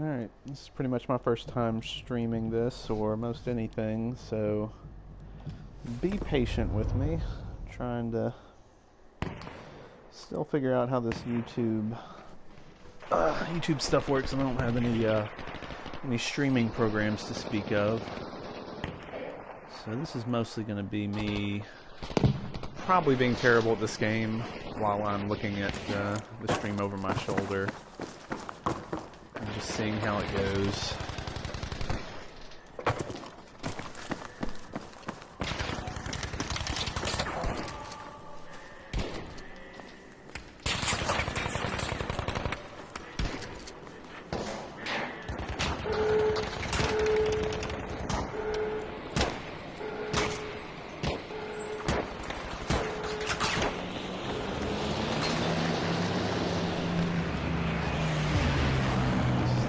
Alright, this is pretty much my first time streaming this or most anything, so be patient with me. Trying to still figure out how this YouTube stuff works, and I don't have any streaming programs to speak of. So this is mostly going to be me probably being terrible at this game while I'm looking at the stream over my shoulder. I'm just seeing how it goes.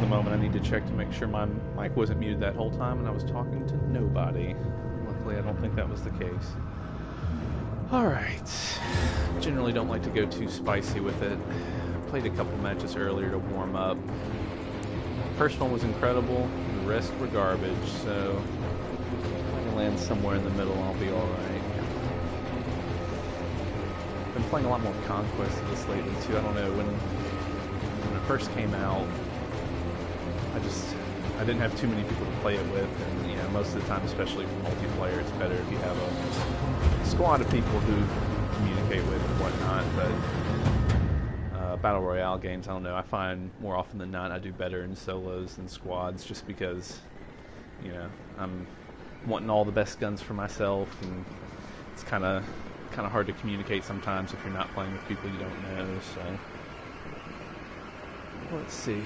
Moment I need to check to make sure my mic wasn't muted that whole time and I was talking to nobody. Luckily I don't think that was the case. Alright. Generally don't like to go too spicy with it. I played a couple matches earlier to warm up. First one was incredible, the rest were garbage, so if I can land somewhere in the middle I'll be alright. I've been playing a lot more Conquest of this lately too. I don't know, when it first came out I didn't have too many people to play it with, and most of the time, especially for multiplayer, it's better if you have a squad of people who communicate with and whatnot. But Battle Royale games, I don't know, I find more often than not I do better in solos than squads, just because, I'm wanting all the best guns for myself, and it's kind of hard to communicate sometimes if you're not playing with people you don't know, so let's see.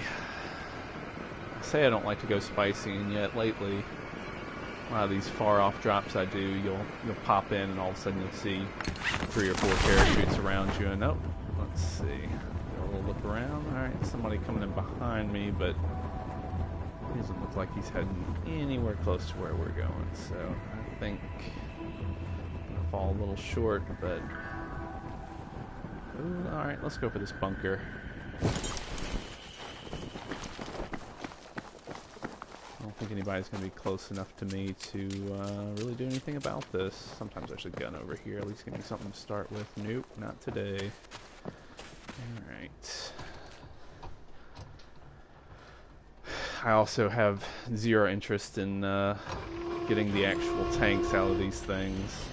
Say I don't like to go spicy, and yet lately a lot of these far off drops I do, you'll pop in and all of a sudden you'll see 3 or 4 parachutes around you, and let's see, a little look around. Alright, somebody coming in behind me, but he doesn't look like he's heading anywhere close to where we're going, so I think I'm gonna fall a little short, but alright, let's go for this bunker. I don't think anybody's going to be close enough to me to really do anything about this. Sometimes there's a gun over here, at least give me something to start with. Nope, not today. Alright. I also have zero interest in getting the actual tanks out of these things.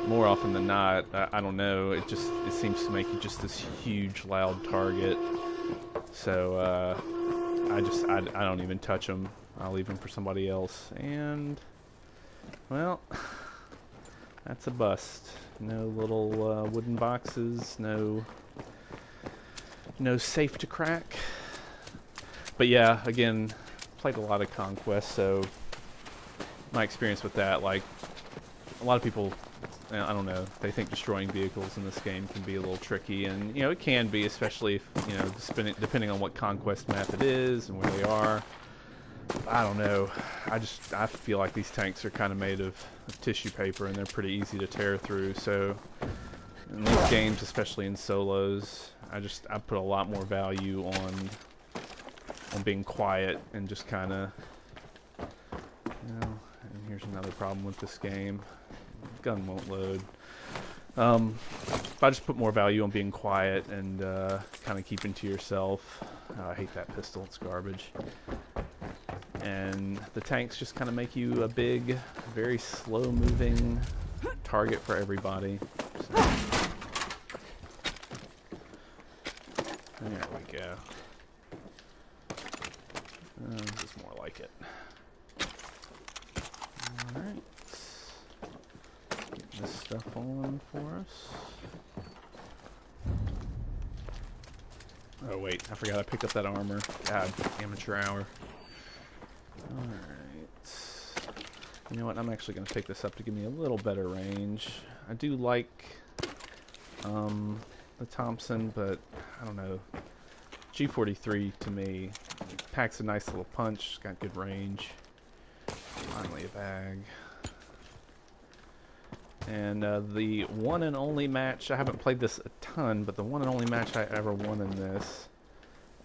More often than not, I don't know, it seems to make you just this huge, loud target. So, I don't even touch them. I'll leave them for somebody else. And, well, that's a bust. No little wooden boxes, no safe to crack. But yeah, again, played a lot of Conquest, so my experience with that, like, a lot of people, I don't know, they think destroying vehicles in this game can be a little tricky, and, it can be, especially if, depending on what Conquest map it is and where they are. I don't know, I feel like these tanks are kind of made of tissue paper, and they're pretty easy to tear through, so in these games, especially in solos, I put a lot more value on being quiet and just kind of, and here's another problem with this game. Gun won't load. I just put more value on being quiet and kind of keeping to yourself. I hate that pistol, it's garbage. And the tanks just kind of make you a big, very slow-moving target for everybody. So, there we go. This is more like it. Alright. Get this stuff on for us. Oh wait, I forgot I picked up that armor. God, amateur hour. Alright. You know what, I'm actually going to pick this up to give me a little better range. I do like the Thompson, but I don't know. G43 to me packs a nice little punch, it's got good range. Finally a bag. And the one and only match, I haven't played this a ton, but the one and only match I ever won in this,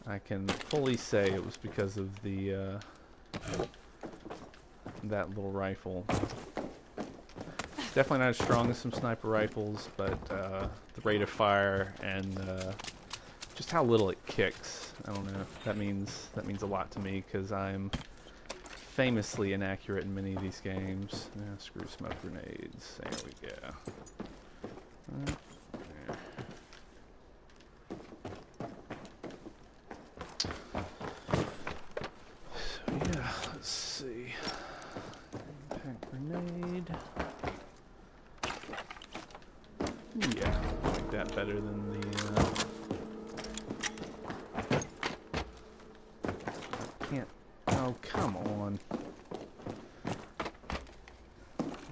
I can fully say it was because of the that little rifle. It's definitely not as strong as some sniper rifles, but the rate of fire and just how little it kicks, I don't know. That means a lot to me because I'm famously inaccurate in many of these games. Yeah, screw smoke grenades. There we go. There. So yeah, let's see. Impact grenade. Yeah, I like that better than the. Can't. Oh, come on.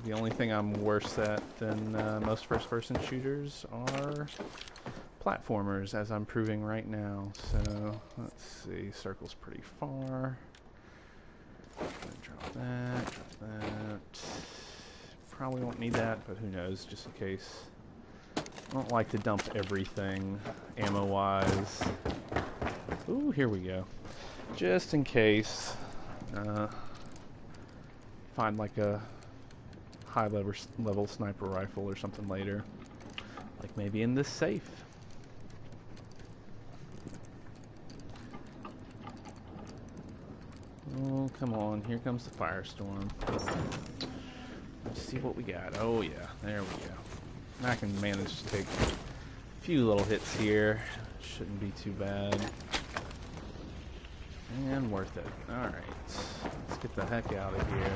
The only thing I'm worse at than most first-person shooters are platformers, as I'm proving right now. So, let's see. Circle's pretty far. Drop that, drop that. Probably won't need that, but who knows, just in case. I don't like to dump everything ammo-wise. Ooh, here we go. Just in case. Find like a high level sniper rifle or something later. Like maybe in this safe. Oh, come on. Here comes the firestorm. Let's see what we got. Oh, yeah. There we go. I can manage to take a few little hits here. Shouldn't be too bad. And worth it. Alright. Let's get the heck out of here.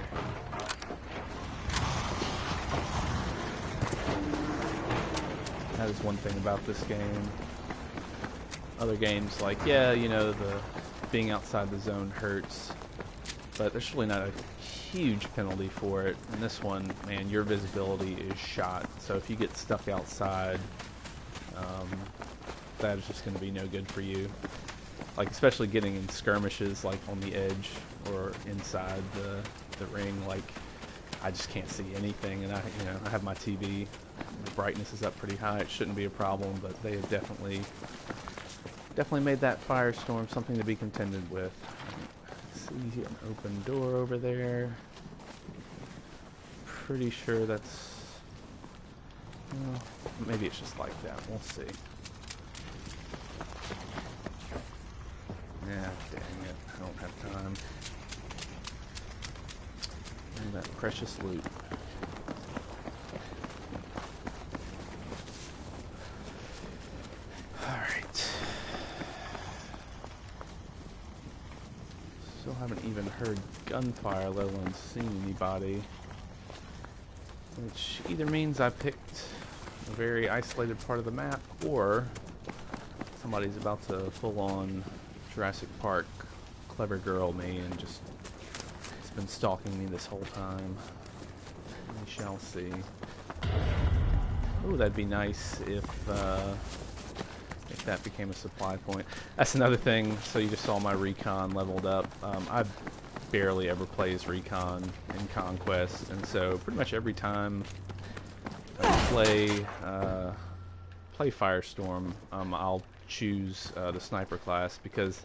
That is one thing about this game. Other games, like, yeah, you know, the being outside the zone hurts, but there's really not a huge penalty for it. In this one, man, your visibility is shot, so if you get stuck outside, that is just going to be no good for you. Like, especially getting in skirmishes, like, on the edge or inside the ring, like, I just can't see anything, and I have my TV, the brightness is up pretty high, it shouldn't be a problem, but they have definitely made that firestorm something to be contended with. See an open door over there. Pretty sure that's, well, maybe it's just like that, we'll see. Yeah, dang it, I don't have time. And that precious loot. Alright. Still haven't even heard gunfire, let alone seen anybody. Which either means I picked a very isolated part of the map, or somebody's about to full-on Jurassic Park clever girl me and just it's been stalking me this whole time. We shall see. Oh, that'd be nice if that became a supply point. That's another thing. So you just saw my recon leveled up. I barely ever plays recon in Conquest, and so pretty much every time I play Firestorm, I'll choose the sniper class because,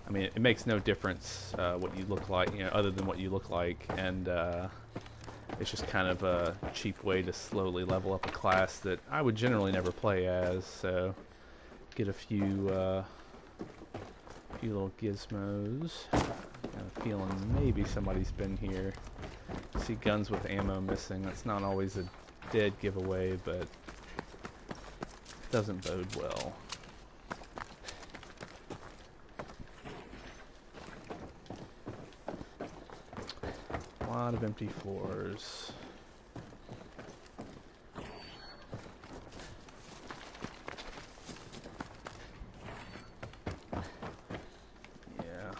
I mean, it makes no difference what you look like, you know, other than what you look like, and it's just kind of a cheap way to slowly level up a class that I would generally never play as. So get a few little gizmos. Got a feeling maybe somebody's been here. See guns with ammo missing. That's not always a dead giveaway, but doesn't bode well. A lot of empty floors. Yeah.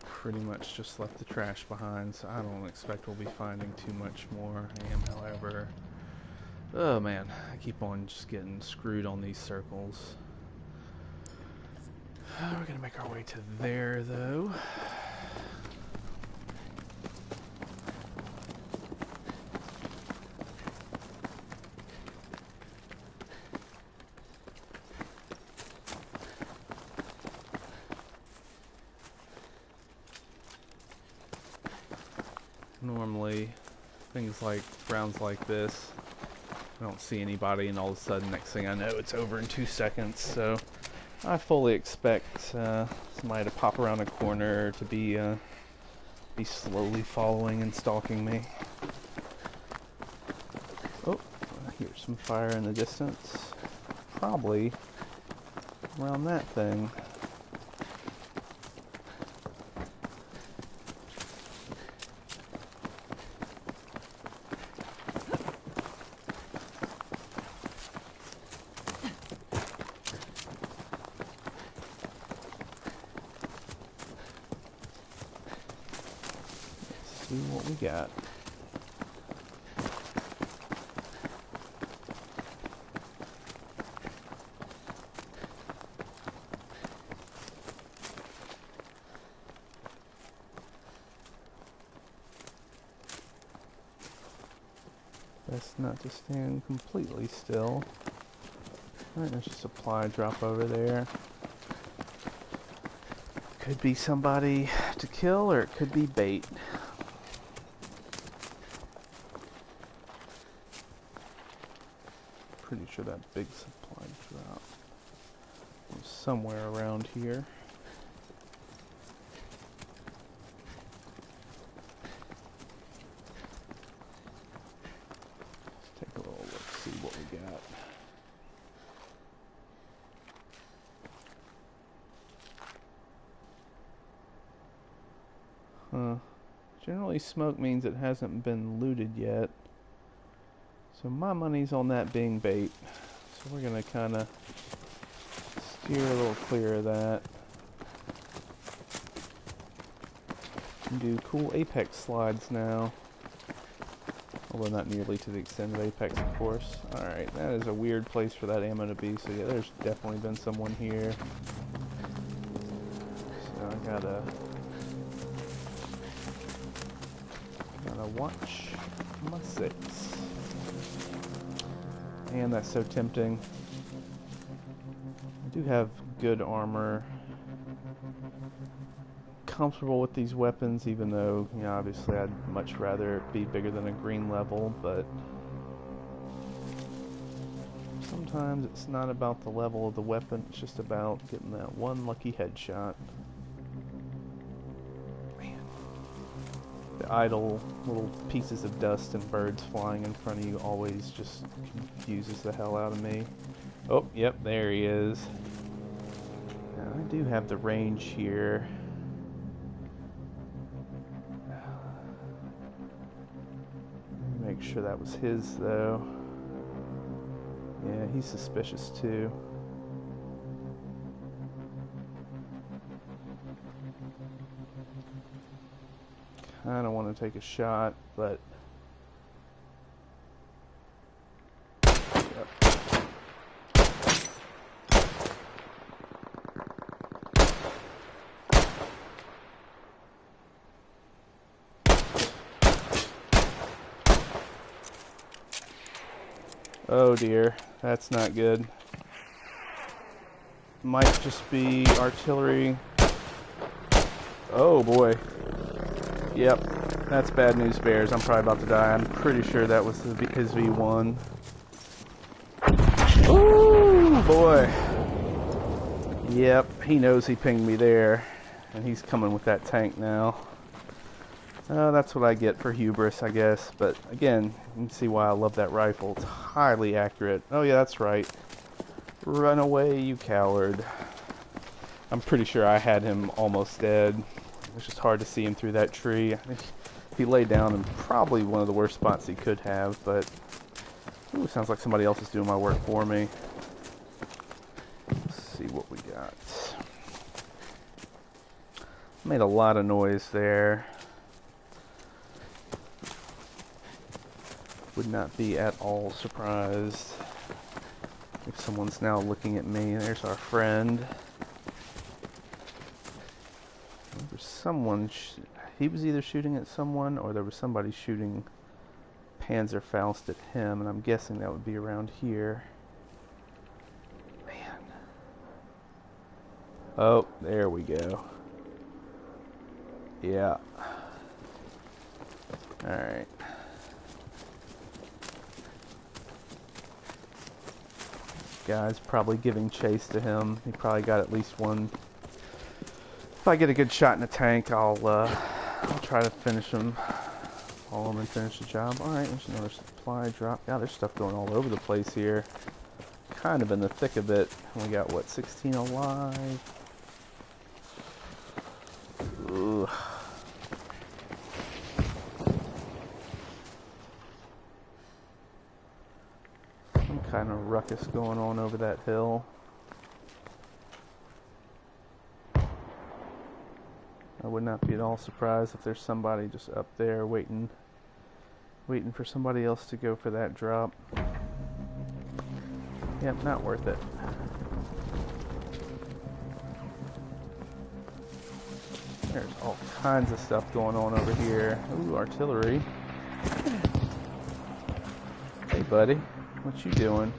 Pretty much just left the trash behind, so I don't expect we'll be finding too much more. I am, however... Oh man, I keep on just getting screwed on these circles. We're gonna make our way to there, though. Normally, things like rounds like this, I don't see anybody, and all of a sudden, next thing I know, it's over in 2 seconds. So I fully expect somebody to pop around a corner, to be slowly following and stalking me. Oh, I hear some fire in the distance. Probably around that thing. Let's see what we got. Best not to stand completely still. Alright, there's a supply drop over there. Could be somebody to kill, or it could be bait. Pretty sure that big supply drop was somewhere around here. Let's take a little look, see what we got. Huh. Generally smoke means it hasn't been looted yet. So my money's on that being bait. So we're gonna kinda steer a little clear of that. And do cool apex slides now. Although not nearly to the extent of apex, of course. Alright, that is a weird place for that ammo to be. So yeah, there's definitely been someone here. So I gotta watch my six. Man, that's so tempting. I do have good armor. Comfortable with these weapons, even though, you know, obviously I'd much rather it be bigger than a green level, but sometimes it's not about the level of the weapon, it's just about getting that one lucky headshot. The idle little pieces of dust and birds flying in front of you always just confuses the hell out of me. Oh, yep, there he is. Now, I do have the range here. Make sure that was his, though. Yeah, he's suspicious, too. I don't want to take a shot, but yep. Oh dear, that's not good. Might just be artillery. Oh boy. Yep, that's bad news bears. I'm probably about to die. I'm pretty sure that was his V1. Ooh, boy. Yep, he knows he pinged me there. And he's coming with that tank now. That's what I get for hubris, I guess. But again, you can see why I love that rifle. It's highly accurate. Oh yeah, that's right. Run away, you coward. I'm pretty sure I had him almost dead. It's just hard to see him through that tree. He laid down in probably one of the worst spots he could have, but ooh, sounds like somebody else is doing my work for me. Let's see what we got. Made a lot of noise there. Would not be at all surprised if someone's now looking at me. There's our friend. There's someone, he was either shooting at someone or there was somebody shooting Panzerfaust at him, and I'm guessing that would be around here. Man. Oh, there we go. Yeah. Alright. Guy's probably giving chase to him. He probably got at least one. If I get a good shot in the tank, I'll try to finish him. Follow him and finish the job. Alright, there's another supply drop. God, there's stuff going all over the place here. Kind of in the thick of it. We got, what, 16 alive? Ugh. Some kind of ruckus going on over that hill. I would not be at all surprised if there's somebody just up there waiting for somebody else to go for that drop. Yep, not worth it. There's all kinds of stuff going on over here. Ooh, artillery. Hey, buddy. What you doing?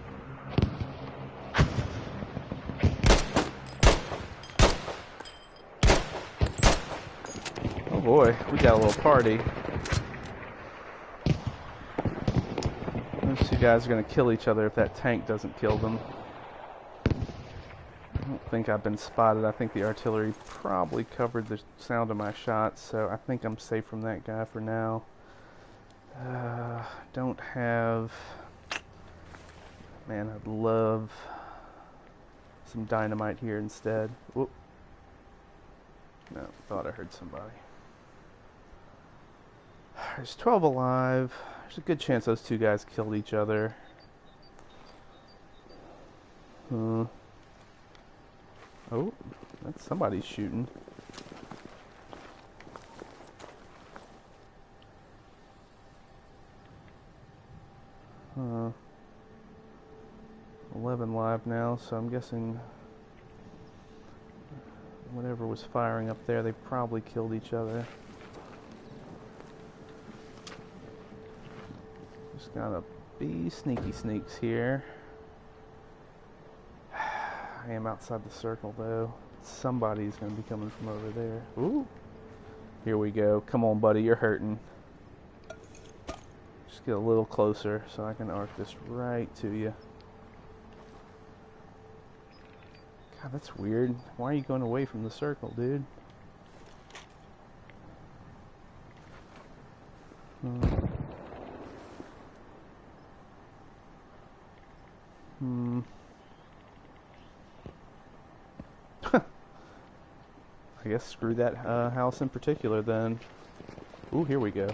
Oh boy, we got a little party. Those two guys are going to kill each other if that tank doesn't kill them. I don't think I've been spotted. I think the artillery probably covered the sound of my shots, so I think I'm safe from that guy for now. Don't have... Man, I'd love some dynamite here instead. Whoop. No, thought I heard somebody. There's 12 alive. There's a good chance those two guys killed each other. Oh, that's somebody shooting. Uh, 11 live now, so I'm guessing whatever was firing up there, they probably killed each other. Just gotta be sneaky sneaks here. I am outside the circle though. Somebody's gonna be coming from over there. Ooh! Here we go. Come on, buddy, you're hurting. Just get a little closer so I can arc this right to you. God, that's weird. Why are you going away from the circle, dude? I guess screw that house in particular then. Ooh, here we go.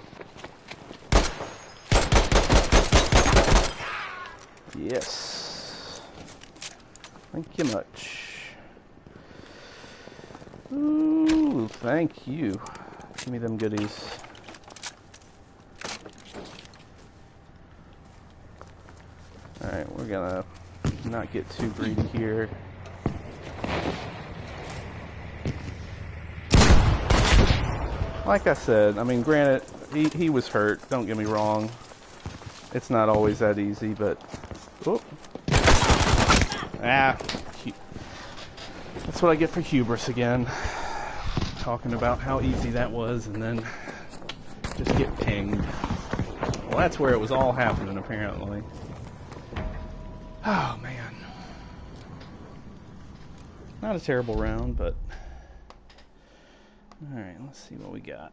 Yes. Thank you much. Ooh, thank you. Give me them goodies. Alright, we're gonna not get too greedy here. Like I said, I mean, granted, he was hurt, don't get me wrong. It's not always that easy, but... Oh. Ah. That's what I get for hubris again. Talking about how easy that was and then just get pinged. Well, that's where it was all happening, apparently. Oh, man. Not a terrible round, but... Alright, let's see what we got.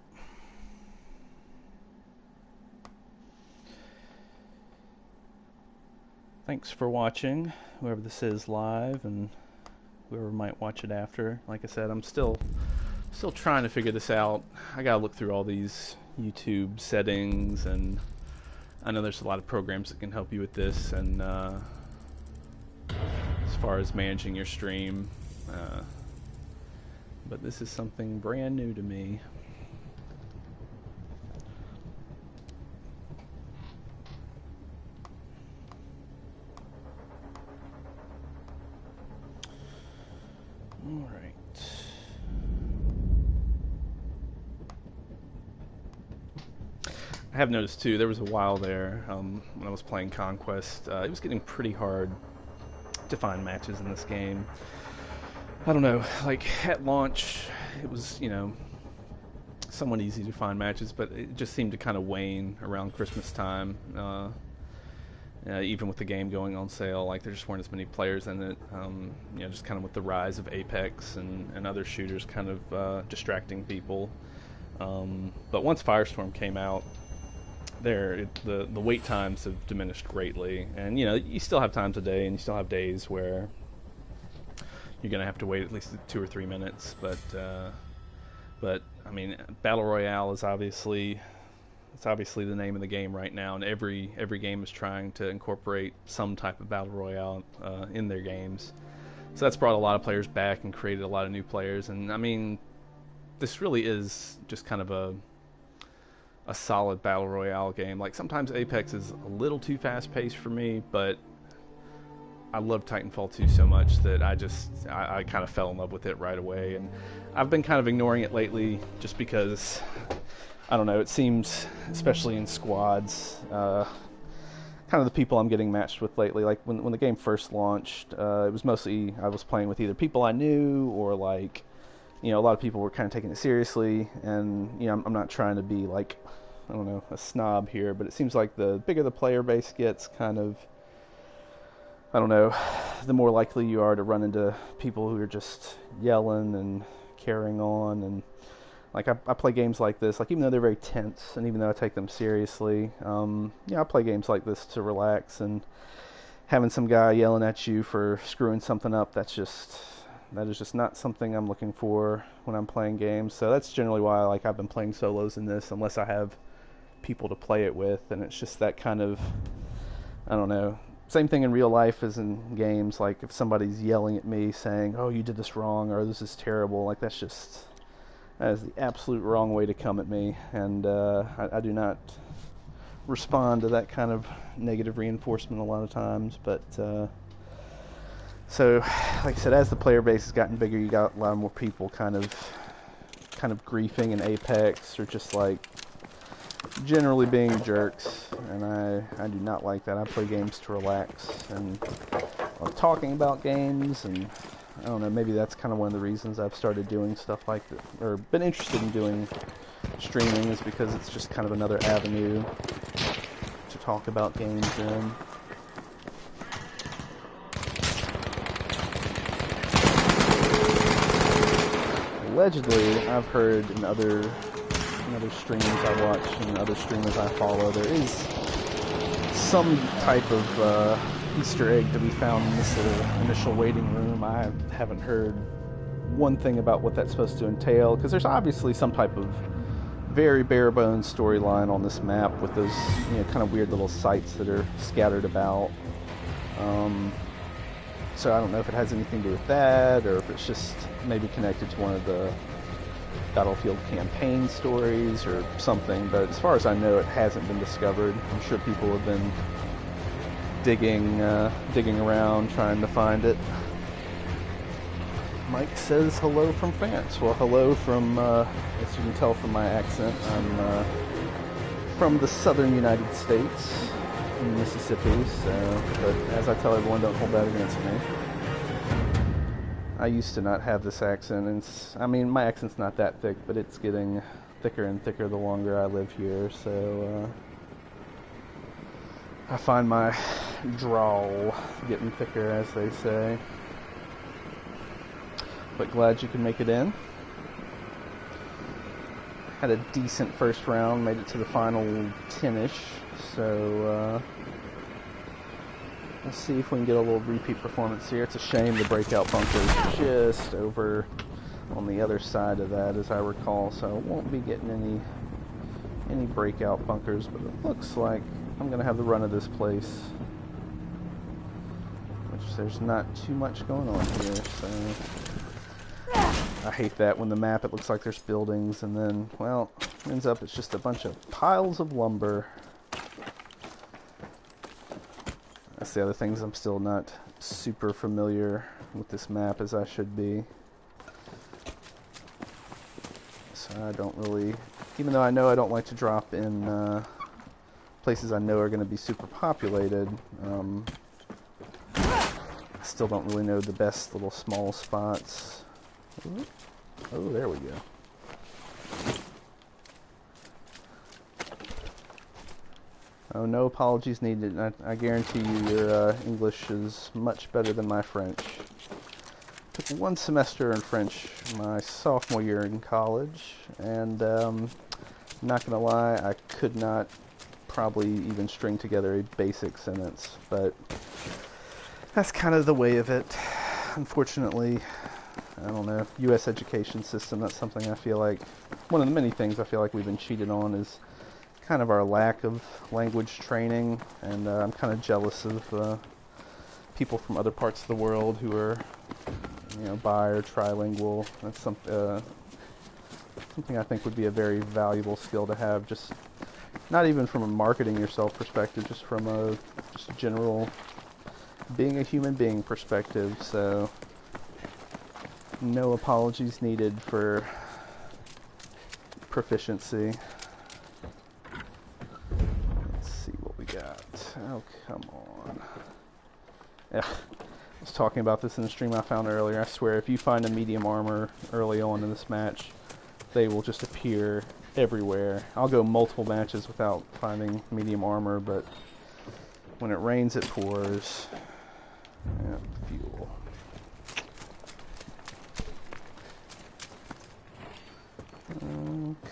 Thanks for watching, whoever this is live, and whoever might watch it after. Like I said, I'm still trying to figure this out. I gotta look through all these YouTube settings, and I know there's a lot of programs that can help you with this, and as far as managing your stream, but this is something brand new to me. All right. I have noticed too, there was a while there when I was playing Conquest, it was getting pretty hard to find matches in this game. I don't know, like at launch, it was, you know, somewhat easy to find matches, but it just seemed to kind of wane around Christmas time. Even with the game going on sale, like there just weren't as many players in it. Just kind of with the rise of Apex and other shooters kind of distracting people. But once Firestorm came out, the wait times have diminished greatly, and you still have times a day, and you still have days where you're gonna have to wait at least 2 or 3 minutes. But I mean, Battle Royale is obviously the name of the game right now, and every game is trying to incorporate some type of Battle Royale in their games. So that's brought a lot of players back and created a lot of new players. And I mean, this really is just kind of a solid Battle Royale game. Like sometimes Apex is a little too fast paced for me, but I love Titanfall 2 so much that I kind of fell in love with it right away. And I've been kind of ignoring it lately just because, I don't know, it seems, especially in squads, kind of the people I'm getting matched with lately. Like when the game first launched, it was mostly I was playing with either people I knew or like, a lot of people were kind of taking it seriously. And I'm not trying to be like, I don't know, a snob here, but it seems like the bigger the player base gets, kind of, I don't know, the more likely you are to run into people who are just yelling and carrying on. And like I play games like this, like even though they're very tense and even though I take them seriously, I play games like this to relax. And having some guy yelling at you for screwing something up, that is just not something I'm looking for when I'm playing games. So that's generally why I've been playing solos in this, unless I have people to play it with. And it's just that kind of, I don't know, same thing in real life as in games. Like if somebody's yelling at me saying, oh, you did this wrong, or this is terrible, like that is the absolute wrong way to come at me. And I do not respond to that kind of negative reinforcement a lot of times. But so like I said, as the player base has gotten bigger, you got a lot more people kind of griefing in Apex, or just like generally being jerks, and I do not like that. I play games to relax, and I'm talking about games, and I don't know, maybe that's kind of one of the reasons I've started doing stuff like that, or been interested in doing streaming, is because it's just kind of another avenue to talk about games in. Allegedly, I've heard in other streams I watch and other streamers I follow, there is some type of Easter egg to be found in this little initial waiting room. I haven't heard one thing about what that's supposed to entail, because there's obviously some type of very bare bones storyline on this map with those kind of weird little sites that are scattered about. So I don't know if it has anything to do with that, or if it's just maybe connected to one of the Battlefield campaign stories or something, but as far as I know, it hasn't been discovered. I'm sure people have been digging around trying to find it. Mike says hello from France. Well, hello from, as you can tell from my accent, I'm from the southern United States, in Mississippi, so, but as I tell everyone, don't hold that against me. I used to not have this accent, and my accent's not that thick, but it's getting thicker and thicker the longer I live here, so I find my drawl getting thicker, as they say. But glad you could make it in. Had a decent first round, made it to the final 10-ish, so let's see if we can get a little repeat performance here. It's a shame the breakout bunker is just over on the other side of that, as I recall, so I won't be getting any breakout bunkers, but it looks like I'm going to have the run of this place, which there's not too much going on here, so I hate that when the map, it looks like there's buildings, and then, well, ends up it's just a bunch of piles of lumber. That's the other things, I'm still not super familiar with this map as I should be. So I don't really, even though I know I don't like to drop in places I know are going to be super populated, I still don't really know the best little small spots. Oh, there we go. Oh, no apologies needed. I guarantee you your English is much better than my French. Took one semester in French my sophomore year in college, and not gonna lie, I could not probably even string together a basic sentence, but that's kind of the way of it. Unfortunately, I don't know, U.S. education system, that's something I feel like, one of the many things I feel like we've been cheated on is kind of our lack of language training, and I'm kind of jealous of people from other parts of the world who are, you know, bi or trilingual. That's something I think would be a very valuable skill to have, just not even from a marketing yourself perspective, just from a just general being a human being perspective. So no apologies needed for proficiency. Let's see what we got. Oh, come on. Yeah, I was talking about this in the stream I found earlier. I swear, if you find a medium armor early on in this match, they will just appear everywhere. I'll go multiple matches without finding medium armor, but when it rains, it pours. Yeah, fuel.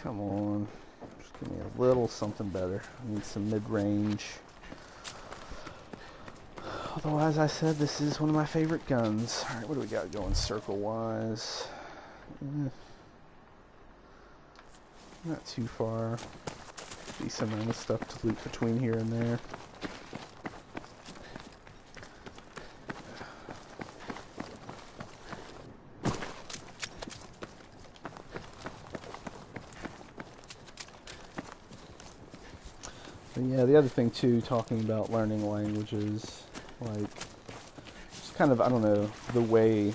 Come on. Just give me a little something better. I need some mid-range. Although, as I said, this is one of my favorite guns. Alright, what do we got going circle-wise? Not too far. Decent amount of stuff to loot between here and there. But yeah, the other thing too, talking about learning languages, like, just kind of, I don't know, the way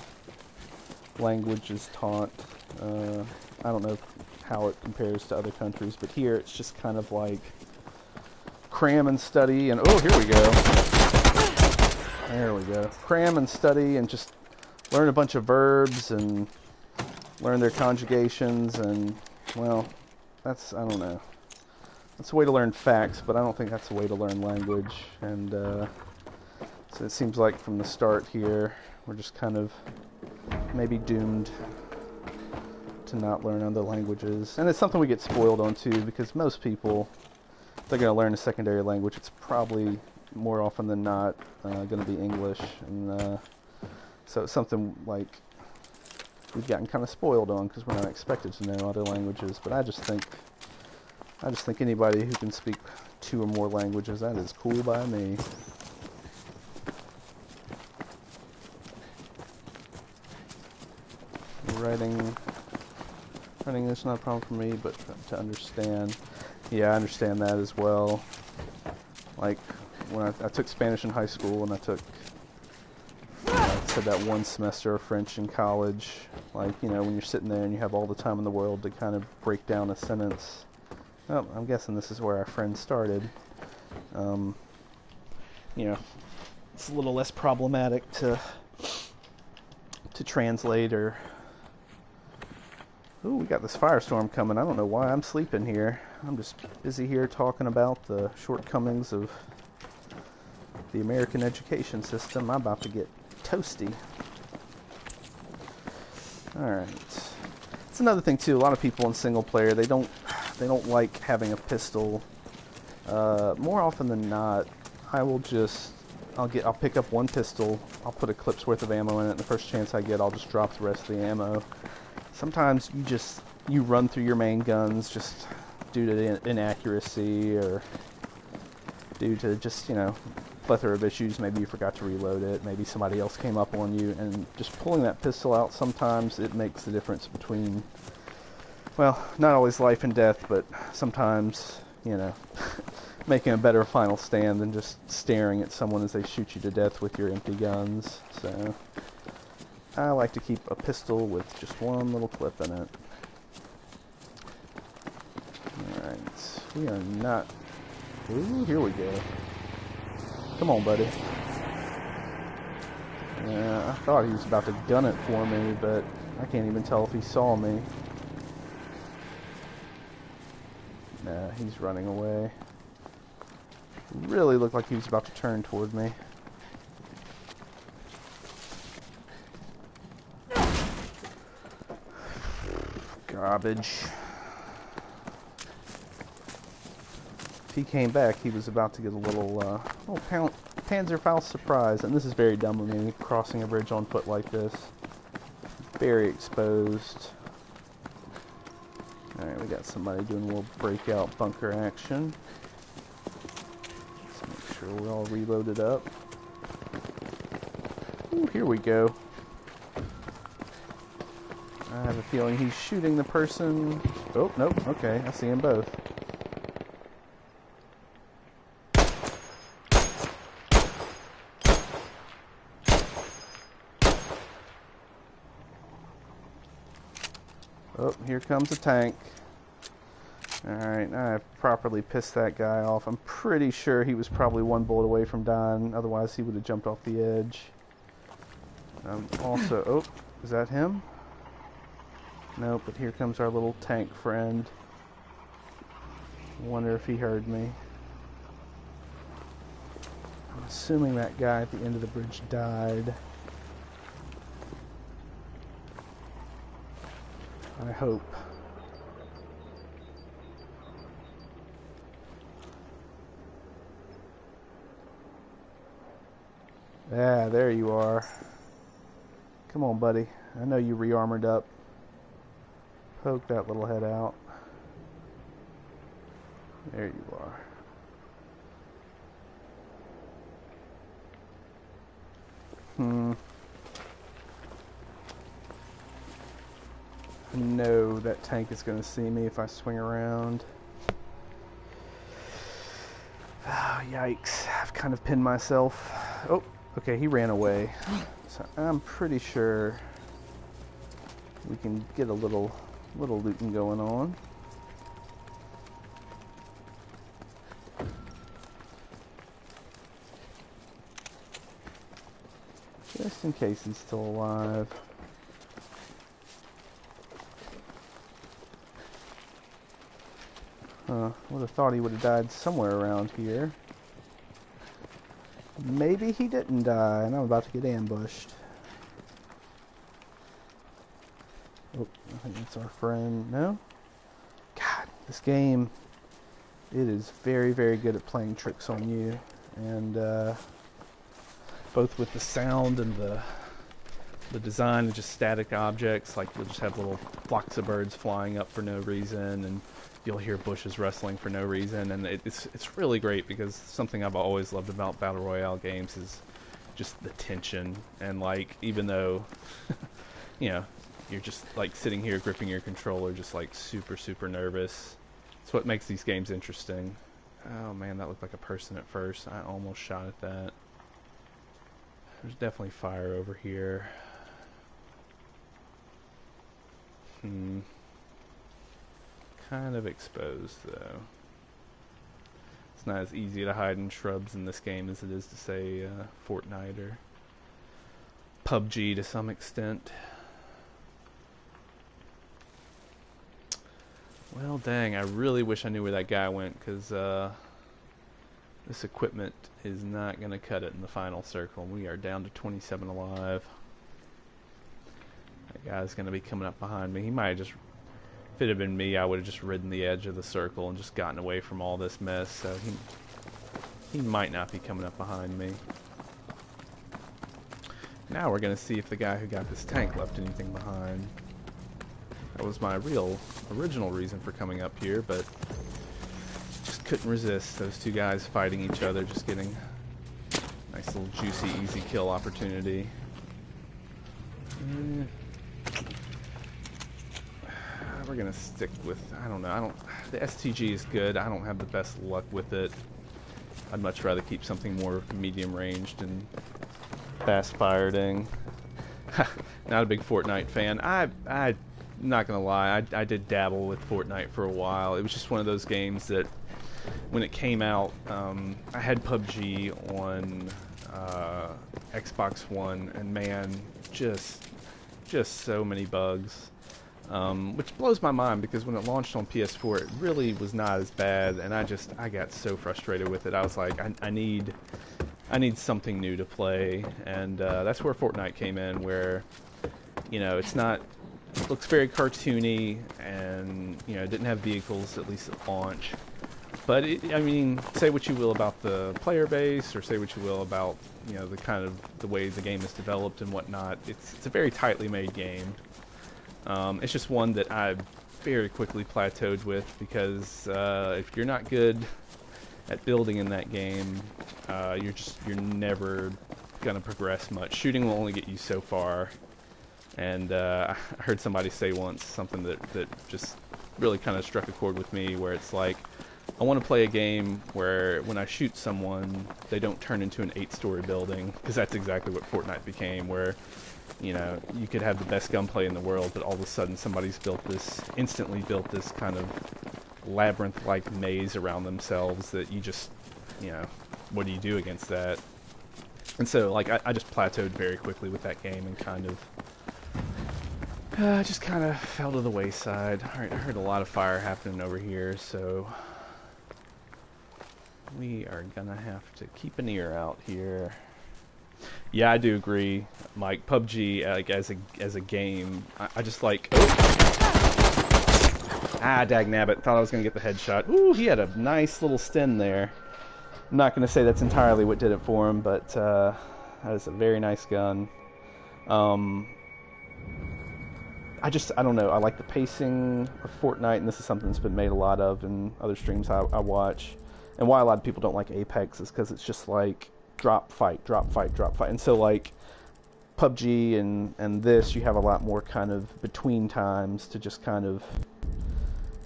language is taught. I don't know how it compares to other countries, but here it's just kind of like cram and study, and oh, here we go. There we go. Cram and study and just learn a bunch of verbs and learn their conjugations, and, well, that's, I don't know. That's a way to learn facts, but I don't think that's a way to learn language. And so it seems like from the start here, we're just kind of maybe doomed to not learn other languages. And it's something we get spoiled on too, because most people, if they're going to learn a secondary language, it's probably more often than not going to be English. And so it's something like we've gotten kind of spoiled on because we're not expected to know other languages. But I just think anybody who can speak 2 or more languages, that is cool by me. Writing is not a problem for me, but to understand, yeah, I understand that as well. Like, when I took Spanish in high school, and I took, I said that one semester of French in college, like, you know, when you're sitting there and you have all the time in the world to kind of break down a sentence. Well, I'm guessing this is where our friend started. You know, it's a little less problematic to translate, or... Ooh, we got this firestorm coming. I don't know why I'm sleeping here. I'm just busy here talking about the shortcomings of the American education system. I'm about to get toasty. Alright. It's another thing too, a lot of people in single player, they don't like having a pistol. More often than not, I'll pick up one pistol, I'll put a clip's worth of ammo in it, and the first chance I get, I'll just drop the rest of the ammo. Sometimes you run through your main guns just due to inaccuracy, or due to just, you know, plethora of issues. Maybe you forgot to reload it, maybe somebody else came up on you, and just pulling that pistol out, sometimes it makes the difference between, well, not always life and death, but sometimes, you know, making a better final stand than just staring at someone as they shoot you to death with your empty guns. So I like to keep a pistol with just one little clip in it. Alright, we are not... Ooh, here we go. Come on, buddy. Yeah, I thought he was about to gun it for me, but I can't even tell if he saw me. Nah, he's running away. Really looked like he was about to turn toward me. Garbage. If he came back, he was about to get a little Panzerfaust surprise. And this is very dumb of me, crossing a bridge on foot like this. Very exposed. Alright, we got somebody doing a little breakout bunker action. Let's make sure we're all reloaded up. Ooh, here we go. I have a feeling he's shooting the person. Oh, nope, okay, I see them both. Oh, here comes a tank. Alright, I properly pissed that guy off. I'm pretty sure he was probably one bullet away from dying, otherwise he would have jumped off the edge. Also, oh, is that him? No, but here comes our little tank friend. Wonder if he heard me. I'm assuming that guy at the end of the bridge died. I hope. Yeah, there you are. Come on, buddy. I know you re-armored up. Poke that little head out. There you are. No, that tank is going to see me if I swing around. Oh, yikes. I've kind of pinned myself. Oh, okay, he ran away. So I'm pretty sure we can get a little looting going on. Just in case he's still alive. Would have thought he would have died somewhere around here. Maybe he didn't die, and I'm about to get ambushed. Oh, I think that's our friend. No? God, this game, it is very, very good at playing tricks on you. And, both with the sound and the design of just static objects, like you'll just have little flocks of birds flying up for no reason, and you'll hear bushes rustling for no reason, and it's really great because something I've always loved about Battle Royale games is just the tension, and like, even though, you know, you're just like sitting here gripping your controller just like super nervous, it's what makes these games interesting. Oh man, that looked like a person at first. I almost shot at that. There's definitely fire over here. Kind of exposed though. It's not as easy to hide in shrubs in this game as it is to say Fortnite or PUBG to some extent. Well, dang, I really wish I knew where that guy went, because this equipment is not going to cut it in the final circle. We are down to 27 alive. That guy's going to be coming up behind me. He might have just, if it had been me, I would have just ridden the edge of the circle and just gotten away from all this mess. So he might not be coming up behind me. Now we're going to see if the guy who got this tank left anything behind. That was my original reason for coming up here, but just couldn't resist those two guys fighting each other, just getting a nice little juicy, easy kill opportunity. We're gonna stick with, I don't know, the STG is good. I don't have the best luck with it. I'd much rather keep something more medium ranged and fast firing. Not a big Fortnite fan. I'm not gonna lie, I did dabble with Fortnite for a while. It was just one of those games that when it came out, I had PUBG on Xbox One, and man, just so many bugs. which blows my mind because when it launched on PS4, it really was not as bad, and I got so frustrated with it. I was like, I need something new to play, and that's where Fortnite came in, where, you know, it looks very cartoony, and, you know, it didn't have vehicles, at least at launch. But, I mean, say what you will about the player base, or say what you will about, you know, the way the game is developed and whatnot. It's a very tightly made game. It's just one that I very quickly plateaued with, because if you're not good at building in that game, you're never gonna progress much. Shooting will only get you so far. And I heard somebody say once something that just really kind of struck a chord with me, where it's like, I want to play a game where when I shoot someone, they don't turn into an 8-story building, because that's exactly what Fortnite became, where, you know, you could have the best gunplay in the world, but all of a sudden somebody's instantly built this kind of labyrinth-like maze around themselves that you just, you know, what do you do against that? And so, like, I just plateaued very quickly with that game, and kind of just kind of fell to the wayside. Alright, I heard a lot of fire happening over here, so we are gonna have to keep an ear out here. Yeah, I do agree, Mike. PUBG, like, as a game, I just like... Ah, dagnabbit. Thought I was gonna get the headshot. Ooh, he had a nice little stun there. I'm not gonna say that's entirely what did it for him, but that is a very nice gun. I don't know, I like the pacing of Fortnite, and this is something that's been made a lot of in other streams I watch. And why a lot of people don't like Apex is because it's just like drop, fight, drop, fight, drop, fight. And so, like, PUBG and this, you have a lot more kind of between times to just kind of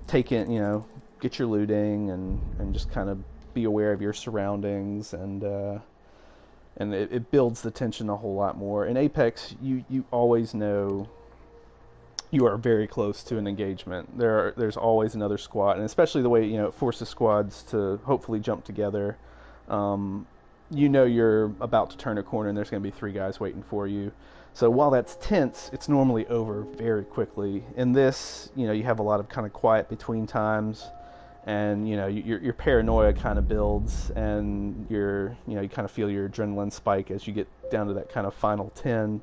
take in, you know, get your looting, and just kind of be aware of your surroundings, and it builds the tension a whole lot more. In Apex, you always know you are very close to an engagement. There's always another squad, and especially the way, you know, it forces squads to hopefully jump together. You know you're about to turn a corner, and there's going to be 3 guys waiting for you. So while that's tense, it's normally over very quickly. In this, you know, you have a lot of kind of quiet between times, and, you know, your paranoia kind of builds, and you kind of feel your adrenaline spike as you get down to that kind of final 10.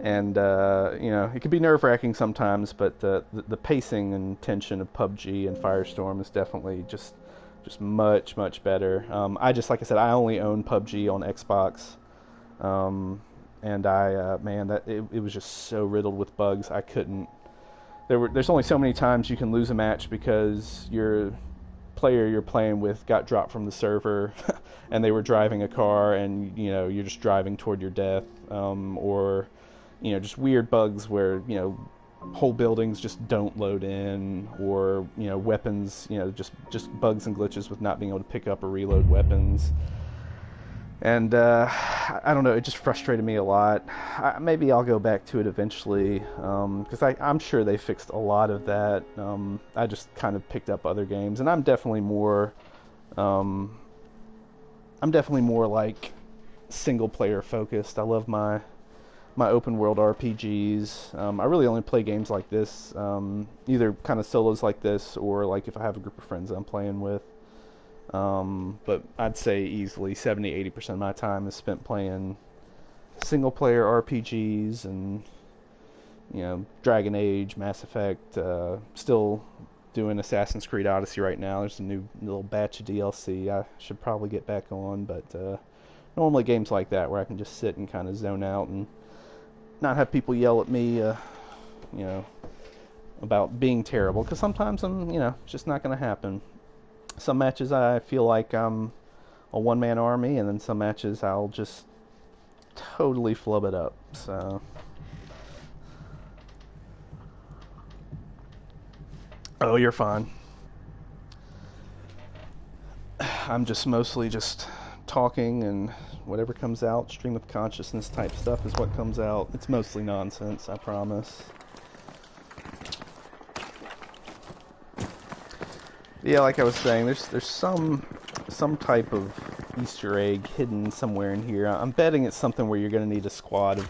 And you know, it can be nerve-wracking sometimes, but the pacing and tension of PUBG and Firestorm is definitely just much better. Like I said, I only own PUBG on Xbox, and man, it was just so riddled with bugs. I couldn't. There's only so many times you can lose a match because your player you're playing with got dropped from the server, and they were driving a car, and, you know, you're just driving toward your death, or, you know, just weird bugs where, you know, whole buildings just don't load in, or, you know, weapons, you know, just bugs and glitches with not being able to pick up or reload weapons. And I don't know, it just frustrated me a lot. Maybe I'll go back to it eventually, because I'm sure they fixed a lot of that. I just kind of picked up other games, and I'm definitely more like single player focused. I love my open world RPGs. I really only play games like this, either kind of solos like this, or like if I have a group of friends I'm playing with. But I'd say easily 70-80% of my time is spent playing single player RPGs, and, you know, Dragon Age, Mass Effect, still doing Assassin's Creed Odyssey right now. There's a new little batch of DLC I should probably get back on, but normally games like that where I can just sit and kind of zone out and not have people yell at me, you know, about being terrible, because sometimes it's just not going to happen. Some matches I feel like I'm a one-man army, and then some matches I'll just totally flub it up. So, oh, you're fine. I'm just mostly just talking, and whatever comes out, stream of consciousness type stuff is what comes out. It's mostly nonsense, I promise. Yeah, like I was saying, there's some type of Easter egg hidden somewhere in here. I'm betting it's something where you're going to need a squad of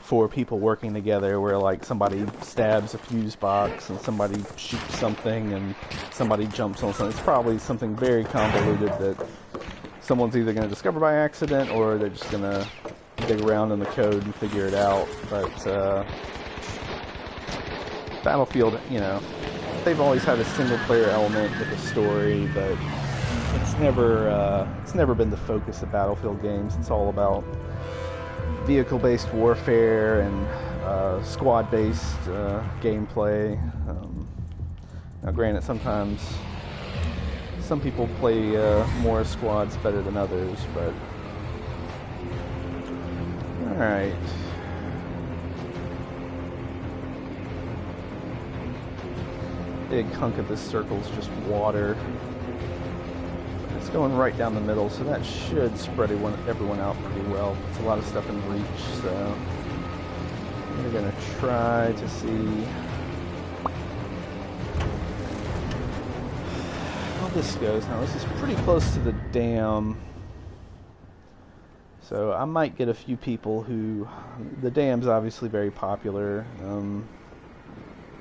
for people working together, where like somebody stabs a fuse box and somebody shoots something and somebody jumps on something. It's probably something very convoluted that someone's either going to discover by accident or they're just going to dig around in the code and figure it out. But Battlefield, you know, they've always had a single player element with a story, but it's never been the focus of Battlefield games. It's all about vehicle-based warfare and squad-based gameplay. Now, granted, sometimes some people play more squads better than others, but all right. Big hunk of this circle is just water. It's going right down the middle, so that should spread everyone out pretty well. It's a lot of stuff in reach, so we're going to try to see how this goes. Now, this is pretty close to the dam, so I might get a few people who... The dam's obviously very popular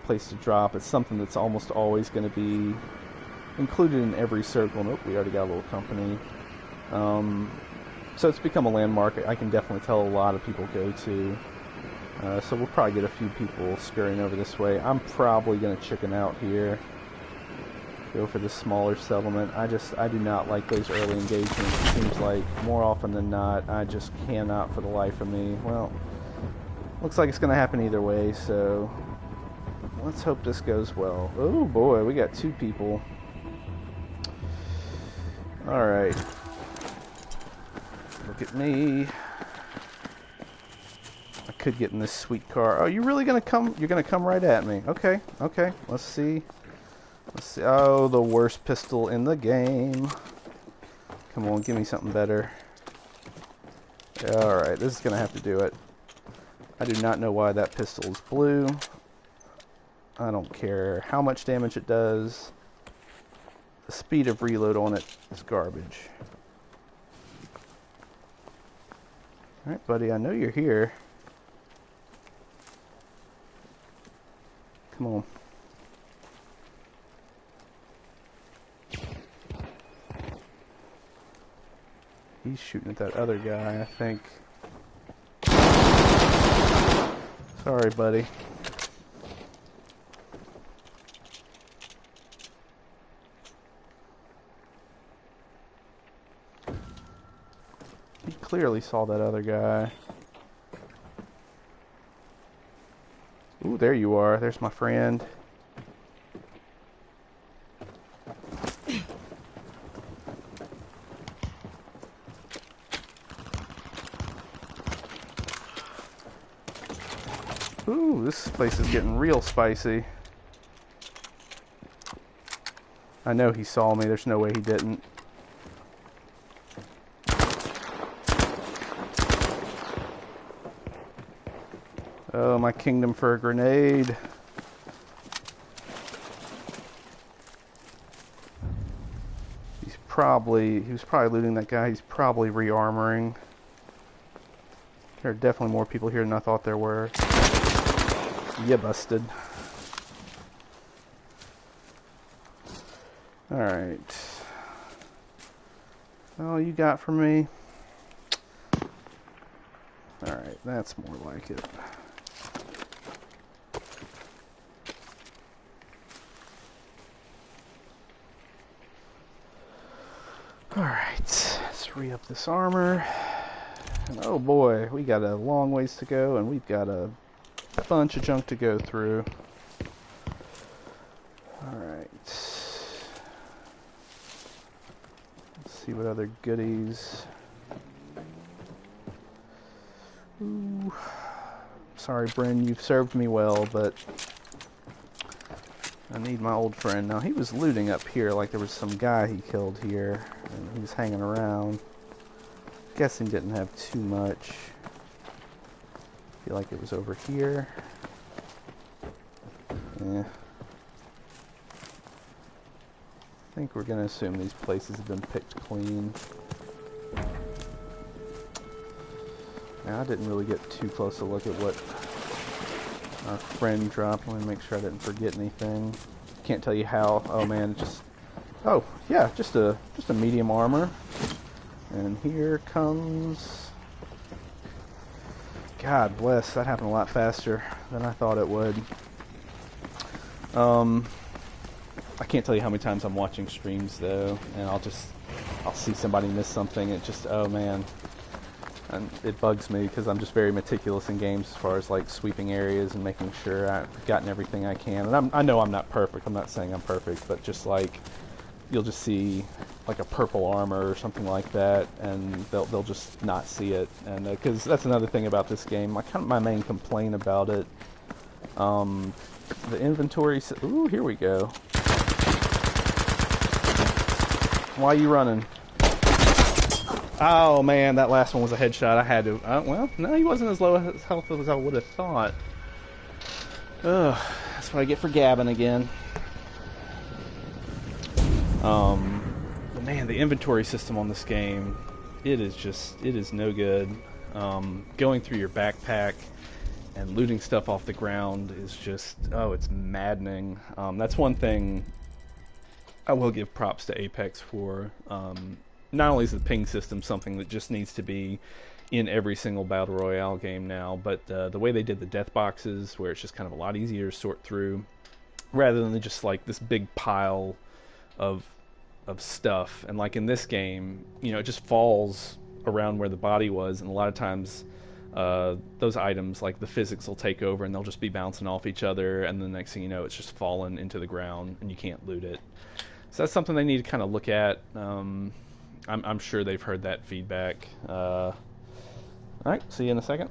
place to drop. It's something that's almost always going to be included in every circle. Nope, we already got a little company. So it's become a landmark I can definitely tell a lot of people go to. So we'll probably get a few people scurrying over this way. I'm probably going to chicken out here. Go for the smaller settlement. I do not like those early engagements. It seems like more often than not, I just cannot for the life of me. Well, looks like it's going to happen either way, so let's hope this goes well. Oh boy, we got 2 people. Alright. Look at me. I could get in this sweet car. Oh, you're really gonna come? You're gonna come right at me. Okay, okay. Let's see. Let's see. Oh, the worst pistol in the game. Come on, give me something better. Alright, this is gonna have to do it. I do not know why that pistol is blue. I don't care how much damage it does. The speed of reload on it is garbage. Alright, buddy, I know you're here. Come on. He's shooting at that other guy, I think. Sorry, buddy. He clearly saw that other guy. Ooh, there you are. There's my friend. Ooh, this place is getting real spicy. I know he saw me. There's no way he didn't. Oh, my kingdom for a grenade. He was probably looting that guy. He's probably rearmoring. There are definitely more people here than I thought there were. You busted. Alright. All you got for me? Alright, that's more like it. Alright, let's re-up this armor. And oh boy, we got a long ways to go, and we've got a bunch of junk to go through. Alright. Let's see what other goodies. Ooh. Sorry, Bryn, you've served me well, but I need my old friend. Now, he was looting up here like there was some guy he killed here, and he was hanging around. Guessing didn't have too much. Feel like it was over here. Yeah. I think we're gonna assume these places have been picked clean. Now, I didn't really get too close to look at what our friend dropped. Let me make sure I didn't forget anything. Can't tell you how. Oh man, oh yeah, just a medium armor. And here comes. God bless, that happened a lot faster than I thought it would. I can't tell you how many times I'm watching streams though, and I'll see somebody miss something. It just, oh man. And it bugs me because I'm just very meticulous in games as far as like sweeping areas and making sure I've gotten everything I can. And I know I'm not perfect. I'm not saying I'm perfect, but just like you'll just see like a purple armor or something like that, and they'll just not see it. And because that's another thing about this game. My main complaint about it, the inventory. Ooh, here we go. Why are you running? Oh man, that last one was a headshot. I had to. Well, no, he wasn't as low health as I would have thought. Ugh, that's what I get for gabbing again. But man, the inventory system on this game, it is no good. Going through your backpack and looting stuff off the ground is just, it's maddening. That's one thing I will give props to Apex for. Not only is the ping system something that just needs to be in every single Battle Royale game now, but the way they did the death boxes, where it's just kind of a lot easier to sort through, rather than just like this big pile of stuff. And like in this game, it just falls around where the body was, and a lot of times those items, like the physics will take over and they'll just be bouncing off each other, and the next thing you know, it's just fallen into the ground and you can't loot it. So that's something they need to kind of look at. I'm sure they've heard that feedback. All right, see you in a second.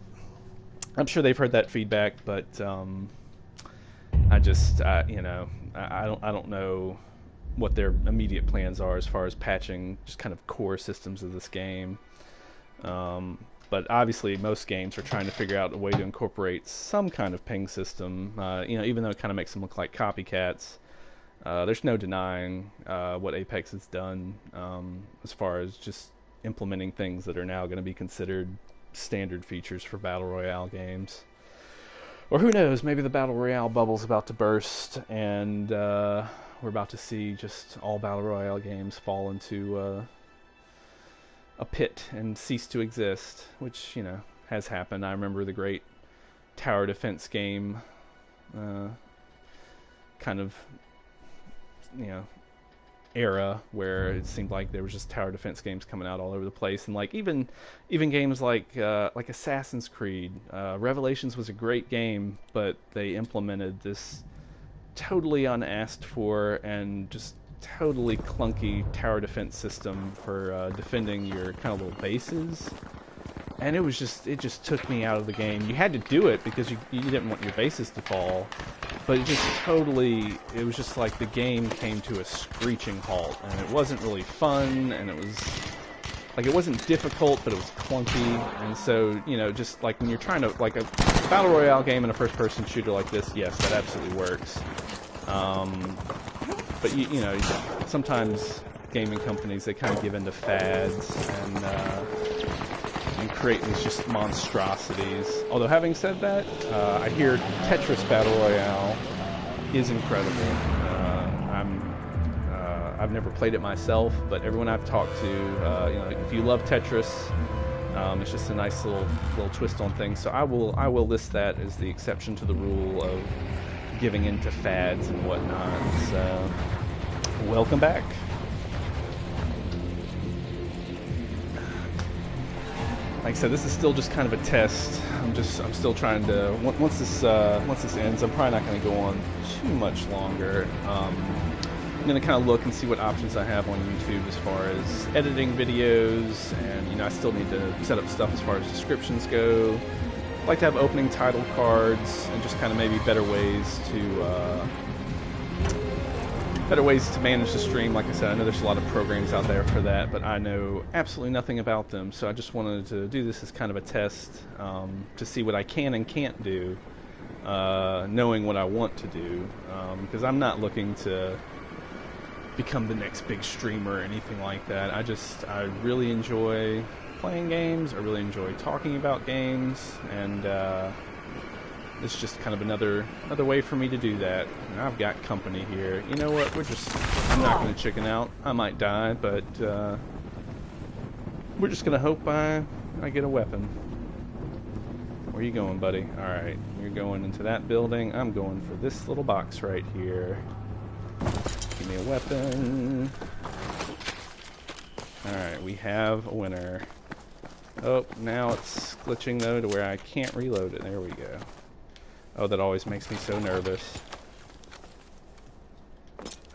I'm sure they've heard that feedback, but I don't know what their immediate plans are as far as patching just kind of core systems of this game. But obviously, most games are trying to figure out a way to incorporate some kind of ping system. Even though it kind of makes them look like copycats. There's no denying what Apex has done as far as just implementing things that are now going to be considered standard features for Battle Royale games. Or who knows, maybe the Battle Royale bubble's about to burst, and we're about to see just all Battle Royale games fall into a pit and cease to exist, which, has happened. I remember the great tower defense game kind of era where it seemed like there was just tower defense games coming out all over the place, and like even games like Assassin's Creed Revelations was a great game, but they implemented this totally unasked for and just totally clunky tower defense system for defending your kind of little bases. And it just took me out of the game. You had to do it because you didn't want your bases to fall, but it was just like the game came to a screeching halt, and it wasn't really fun, and it wasn't difficult, but it was clunky. And so, just like when you're trying to, like a Battle Royale game and a first-person shooter like this, yes, that absolutely works. But sometimes gaming companies, they kind of give into fads and create these just monstrosities. Although having said that, I hear Tetris Battle Royale is incredible. I've never played it myself, but everyone I've talked to, if you love Tetris, it's just a nice little twist on things. So I will list that as the exception to the rule of giving into fads and whatnot. So welcome back. Like I said, this is still just kind of a test. I'm still trying to. Once this ends, I'm probably not going to go on too much longer. I'm going to kind of look and see what options I have on YouTube as far as editing videos, and I still need to set up stuff as far as descriptions go. I'd like to have opening title cards and just kind of maybe better ways to manage the stream. Like I said, I know there's a lot of programs out there for that, but I know absolutely nothing about them, so I just wanted to do this as kind of a test to see what I can and can't do, knowing what I want to do, because I'm not looking to become the next big streamer or anything like that. I really enjoy playing games. I really enjoy talking about games, and it's just kind of another way for me to do that. And I've got company here. You know what? I'm not going to chicken out. I might die, but we're just going to hope I get a weapon. Where are you going, buddy? Alright, you're going into that building. I'm going for this little box right here. Give me a weapon. Alright, we have a winner. Oh, now it's glitching though to where I can't reload it. There we go. Oh, that always makes me so nervous.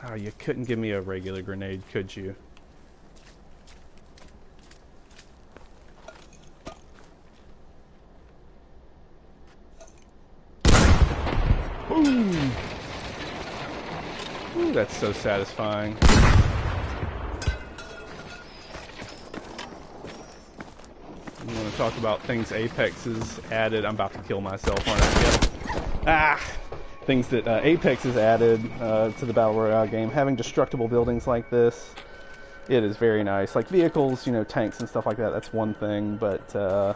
Oh, you couldn't give me a regular grenade, could you? Ooh! Ooh, that's so satisfying. You want to talk about things Apex has added? I'm about to kill myself on it. Ah! Things that Apex has added to the Battle Royale game. Having destructible buildings like this, it is very nice. Like vehicles, you know, tanks and stuff like that, that's one thing, but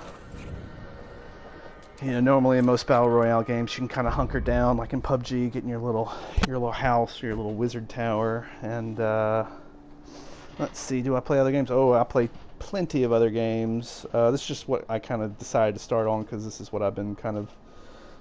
you know, normally in most Battle Royale games you can kind of hunker down, like in PUBG, get in your little house or your little wizard tower, and let's see, do I play other games? Oh, I play plenty of other games. This is just what I kind of decided to start on because this is what I've been kind of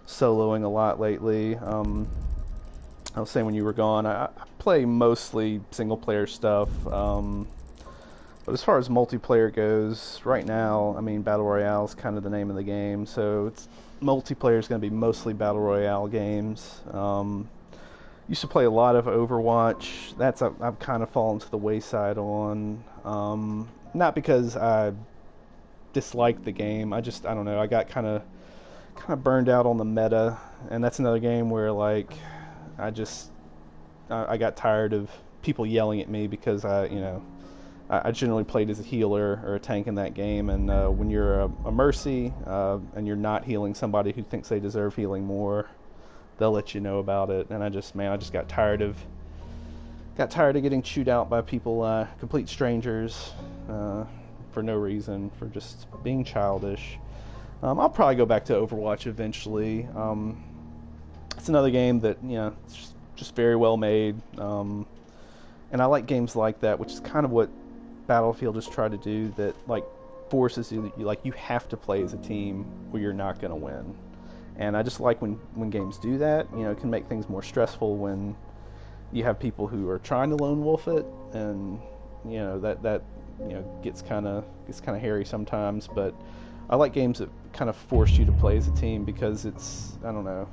soloing a lot lately. I was saying when you were gone, I play mostly single player stuff, but as far as multiplayer goes, right now, I mean, Battle Royale is kind of the name of the game, so multiplayer is going to be mostly Battle Royale games. Used to play a lot of Overwatch. I've kind of fallen to the wayside on. Not because I dislike the game. I don't know. I got kind of burned out on the meta, and that's another game where like I got tired of people yelling at me because I generally played as a healer or a tank in that game, and when you're a mercy and you're not healing somebody who thinks they deserve healing more, they'll let you know about it. And I just got tired of getting chewed out by people, complete strangers, for no reason, for just being childish. I'll probably go back to Overwatch eventually. It's another game that, you know, it's just very well made, and I like games like that, which is kind of what Battlefield has tried to do, that like forces you have to play as a team or you're not going to win. And I just like when games do that. You know, it can make things more stressful when you have people who are trying to lone wolf it, and you know that gets kind of hairy sometimes. But I like games that kind of force you to play as a team because it's, I don't know,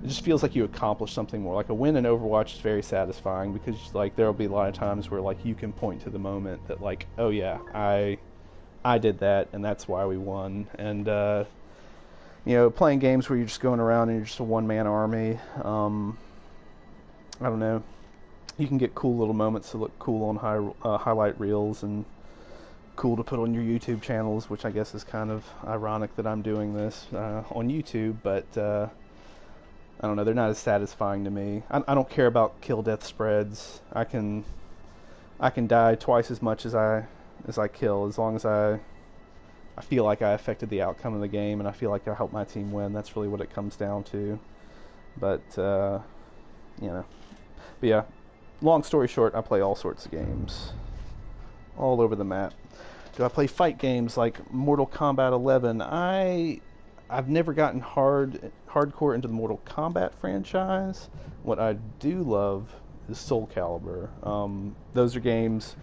it just feels like you accomplish something more. Like a win in Overwatch is very satisfying because like there'll be a lot of times where like you can point to the moment that like, oh yeah, I did that and that's why we won. And you know, playing games where you're just going around and you're just a one-man army, I don't know, you can get cool little moments to look cool on highlight reels and cool to put on your YouTube channels, which I guess is kind of ironic that I'm doing this on YouTube, but I don't know, they're not as satisfying to me. I don't care about kill death spreads. I can die twice as much as I kill, as long as I feel like I affected the outcome of the game and I feel like I helped my team win. That's really what it comes down to. But you know, but yeah, long story short, I play all sorts of games all over the map. Do I play fight games like Mortal Kombat 11? I've never gotten hardcore into the Mortal Kombat franchise. What I do love is Soul Calibur. Those are games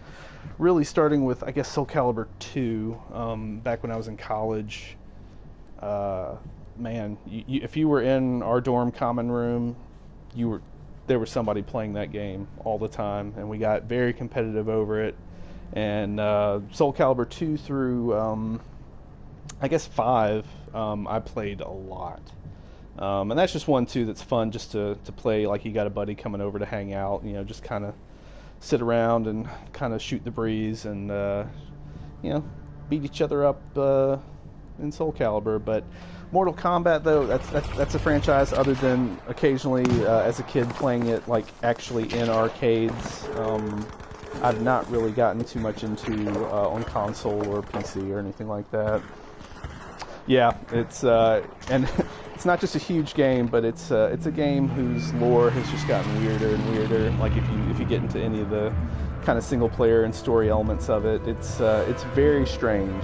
really starting with, I guess, Soul Calibur 2, back when I was in college. Man, if you were in our dorm common room, there was somebody playing that game all the time, and we got very competitive over it. And Soul Calibur 2 through I guess 5, I played a lot. And that's just one too that's fun just to play, like you got a buddy coming over to hang out, you know, just kind of sit around and kind of shoot the breeze and you know, beat each other up in Soul Calibur. But Mortal Kombat, though, that's a franchise, other than occasionally as a kid playing it like actually in arcades, I've not really gotten too much into on console or PC or anything like that. Yeah, it's and it's not just a huge game, but it's a game whose lore has just gotten weirder and weirder. Like if you get into any of the kind of single player and story elements of it, it's very strange.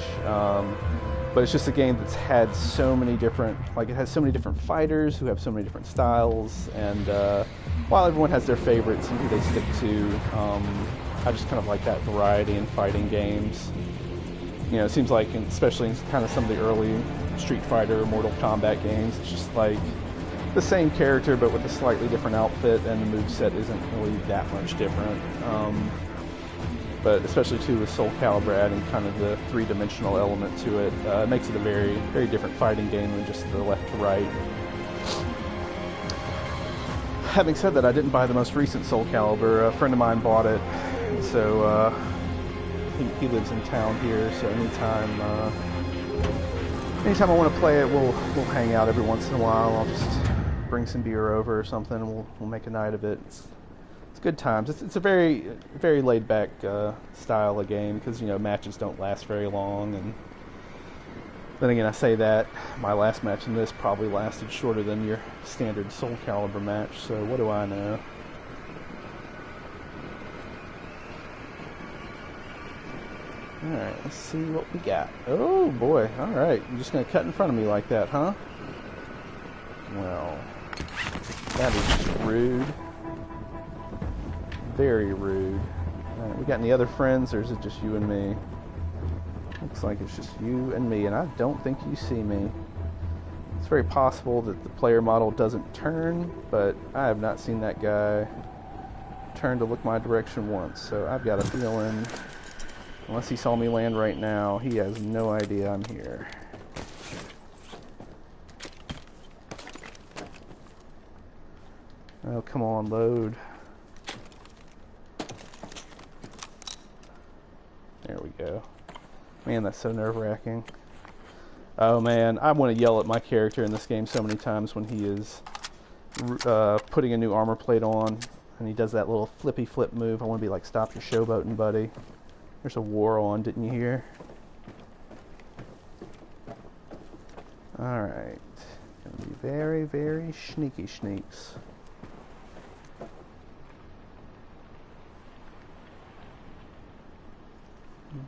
But it's just a game that's had so many different, like it has so many different fighters who have so many different styles, and while everyone has their favorites and who they stick to, I just kind of like that variety in fighting games. You know, it seems like, especially in kind of some of the early Street Fighter or Mortal Kombat games, it's just like the same character but with a slightly different outfit, and the moveset isn't really that much different. But especially too with Soul Calibur adding kind of the three-dimensional element to it, it makes it a very, very different fighting game than just the left to right. Having said that, I didn't buy the most recent Soul Calibur. A friend of mine bought it, so he lives in town here. So anytime I want to play it, we'll hang out every once in a while. I'll just bring some beer over or something, and we'll make a night of it. It's good times. It's a very, very laid back style of game, because, you know, matches don't last very long. And then again, I say that my last match in this probably lasted shorter than your standard Soul Calibur match, so what do I know? Alright, let's see what we got. Oh boy, alright, you're just gonna cut in front of me like that, huh? Well, that is just rude. Very rude. Alright, we got any other friends, or is it just you and me? Looks like it's just you and me, and I don't think you see me. It's very possible that the player model doesn't turn, but I have not seen that guy turn to look my direction once, so I've got a feeling, unless he saw me land right now, he has no idea I'm here. Oh, come on, load. There we go. Man, that's so nerve-wracking. Oh man, I want to yell at my character in this game so many times when he is putting a new armor plate on, and he does that little flippy flip move. I want to be like, stop your showboating, buddy. There's a war on, didn't you hear? Alright. Gonna be very, very sneaky sneaks.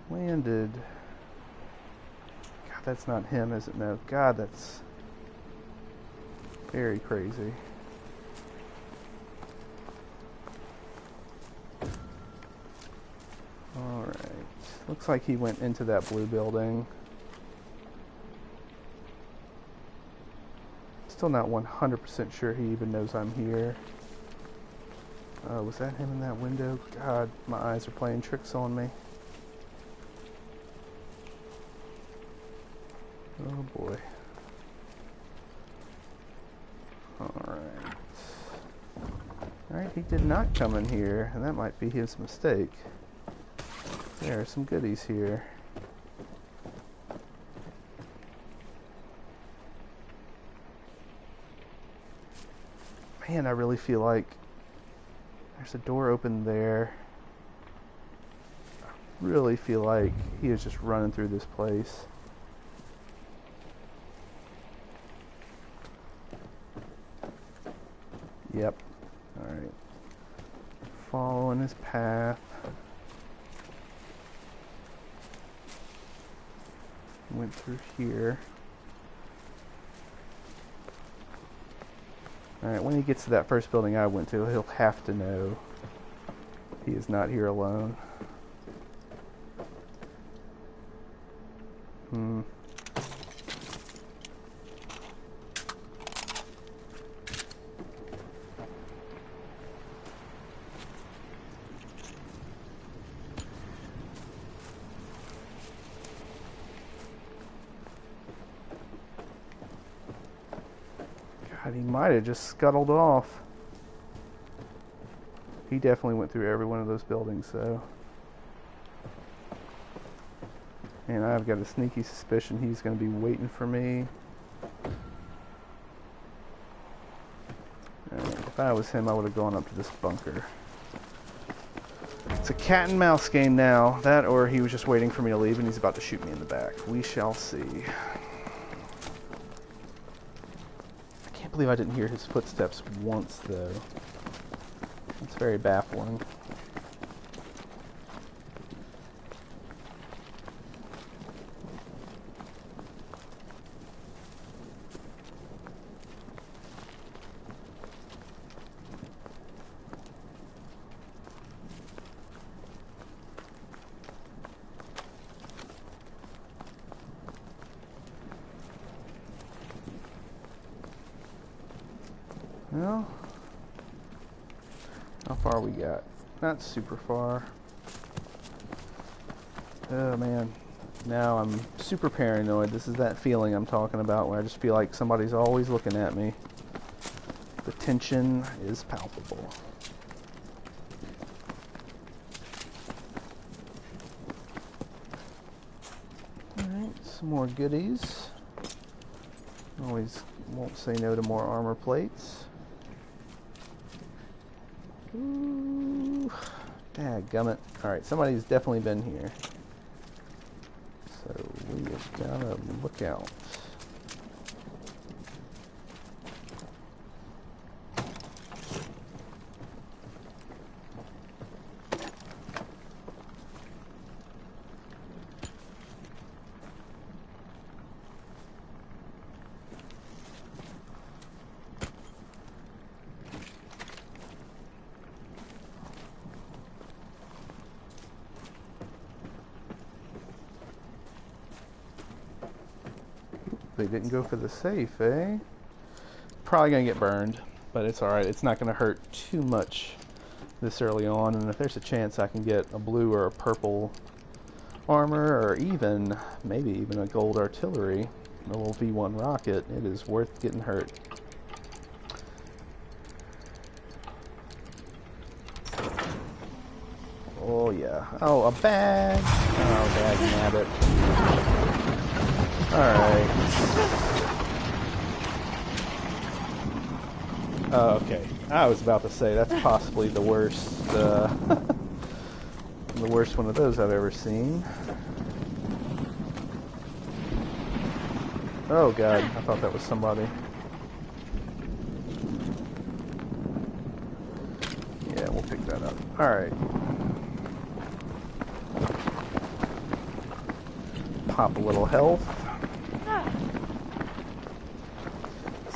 Landed. God, that's not him, is it? No. God, that's very crazy. Alright. Looks like he went into that blue building. Still not 100% sure he even knows I'm here. Was that him in that window? God, my eyes are playing tricks on me. Oh boy. Alright. Alright, he did not come in here, and that might be his mistake. There are some goodies here. Man, I really feel like there's a door open there. I really feel like he is just running through this place. Yep. Alright. Following his path. Went through here. Alright, when he gets to that first building I went to, he'll have to know he is not here alone. God, he might have just scuttled off. He definitely went through every one of those buildings, though. And I've got a sneaky suspicion he's going to be waiting for me. If I was him, I would have gone up to this bunker. It's a cat and mouse game now. That or he was just waiting for me to leave and he's about to shoot me in the back. We shall see. I can't believe I didn't hear his footsteps once, though. It's very baffling. Well, how far we got? Not super far. Oh man, now I'm super paranoid. This is that feeling I'm talking about where I just feel like somebody's always looking at me. The tension is palpable. Alright, some more goodies. Always won't say no to more armor plates. Ooh, dadgummit. Alright, somebody's definitely been here. So we just gotta look out. They didn't go for the safe, eh? Probably gonna get burned, but it's alright. It's not gonna hurt too much this early on, and if there's a chance I can get a blue or a purple armor, or even, maybe even a gold artillery, a little V1 rocket, it is worth getting hurt. Oh yeah. Oh, a bag! Oh, bag nabbit. Alright. Oh, okay. I was about to say, that's possibly the worst, the worst one of those I've ever seen. Oh god, I thought that was somebody. Yeah, we'll pick that up. Alright. Pop a little health.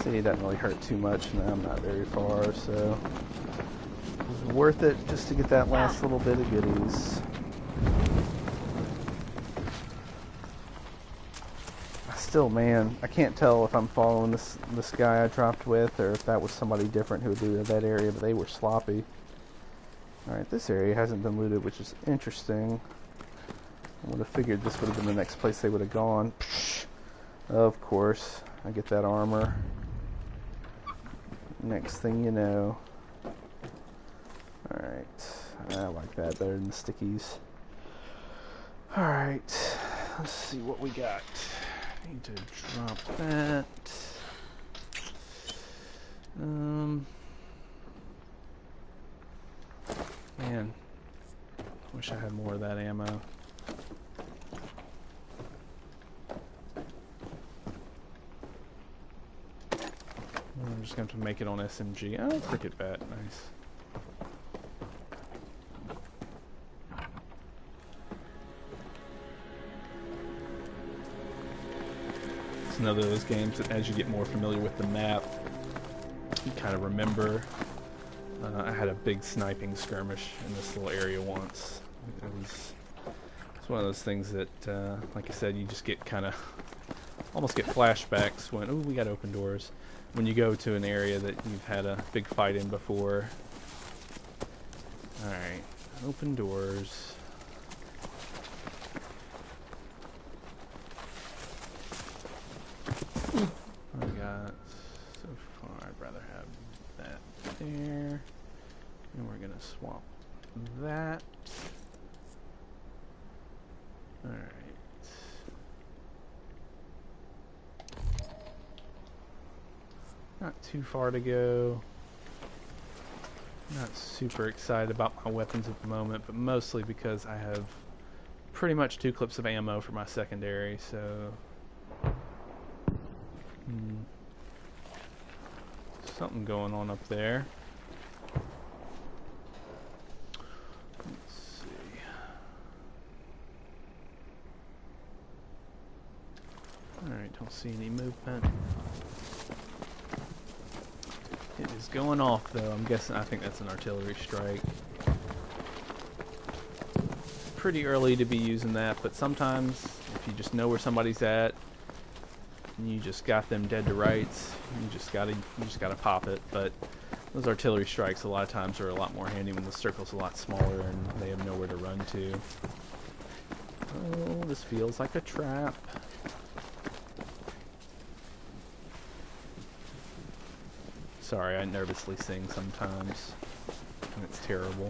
See, it doesn't really hurt too much, and I'm not very far, so it was worth it just to get that last little bit of goodies. Still, man, I can't tell if I'm following this guy I dropped with, or if that was somebody different who would do that area, but they were sloppy. Alright, this area hasn't been looted, which is interesting. I would have figured this would have been the next place they would have gone. Psh, of course, I get that armor. Next thing you know. Alright, I like that better than the stickies. Alright, let's see what we got. Need to drop that. Man, wish I had more of that ammo. I'm just going to have to make it on SMG. Oh, cricket bat, nice. It's another of those games that as you get more familiar with the map, you kind of remember. I had a big sniping skirmish in this little area once. It's one of those things that, like I said, you just get kind of, almost get flashbacks when, oh, we got open doors. When you go to an area that you've had a big fight in before. Alright, open doors. What I got so far, I'd rather have that there. And we're gonna swap that. Alright. Not too far to go. Not super excited about my weapons at the moment, but mostly because I have pretty much 2 clips of ammo for my secondary, so... Something going on up there. Let's see. Alright, don't see any movement. It is going off though. I'm guessing, I think that's an artillery strike. Pretty early to be using that, but sometimes if you just know where somebody's at and you just got them dead to rights, you just gotta pop it. But those artillery strikes a lot of times are a lot more handy when the circle's a lot smaller and they have nowhere to run to. Oh, this feels like a trap. Sorry, I nervously sing sometimes, and it's terrible.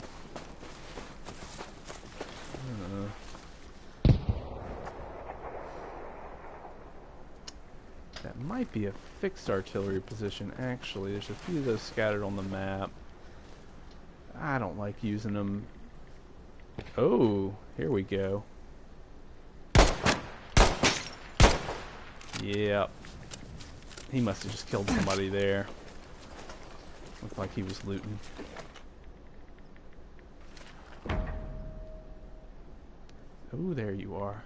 That might be a fixed artillery position, actually. There's a few of those scattered on the map. I don't like using them. Oh, here we go. Yep. He must have just killed somebody there. Looked like he was looting. Ooh, there you are.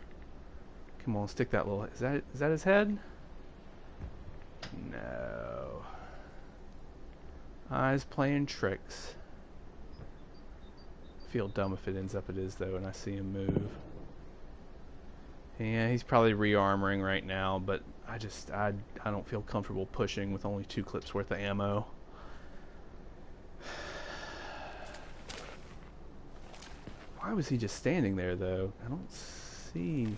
Come on, stick that little... Is that his head? No. Eyes playing tricks. Feel dumb if it ends up it is, though, and I see him move. Yeah, he's probably rearmoring right now, but I don't feel comfortable pushing with only 2 clips worth of ammo. Why was he just standing there, though? I don't see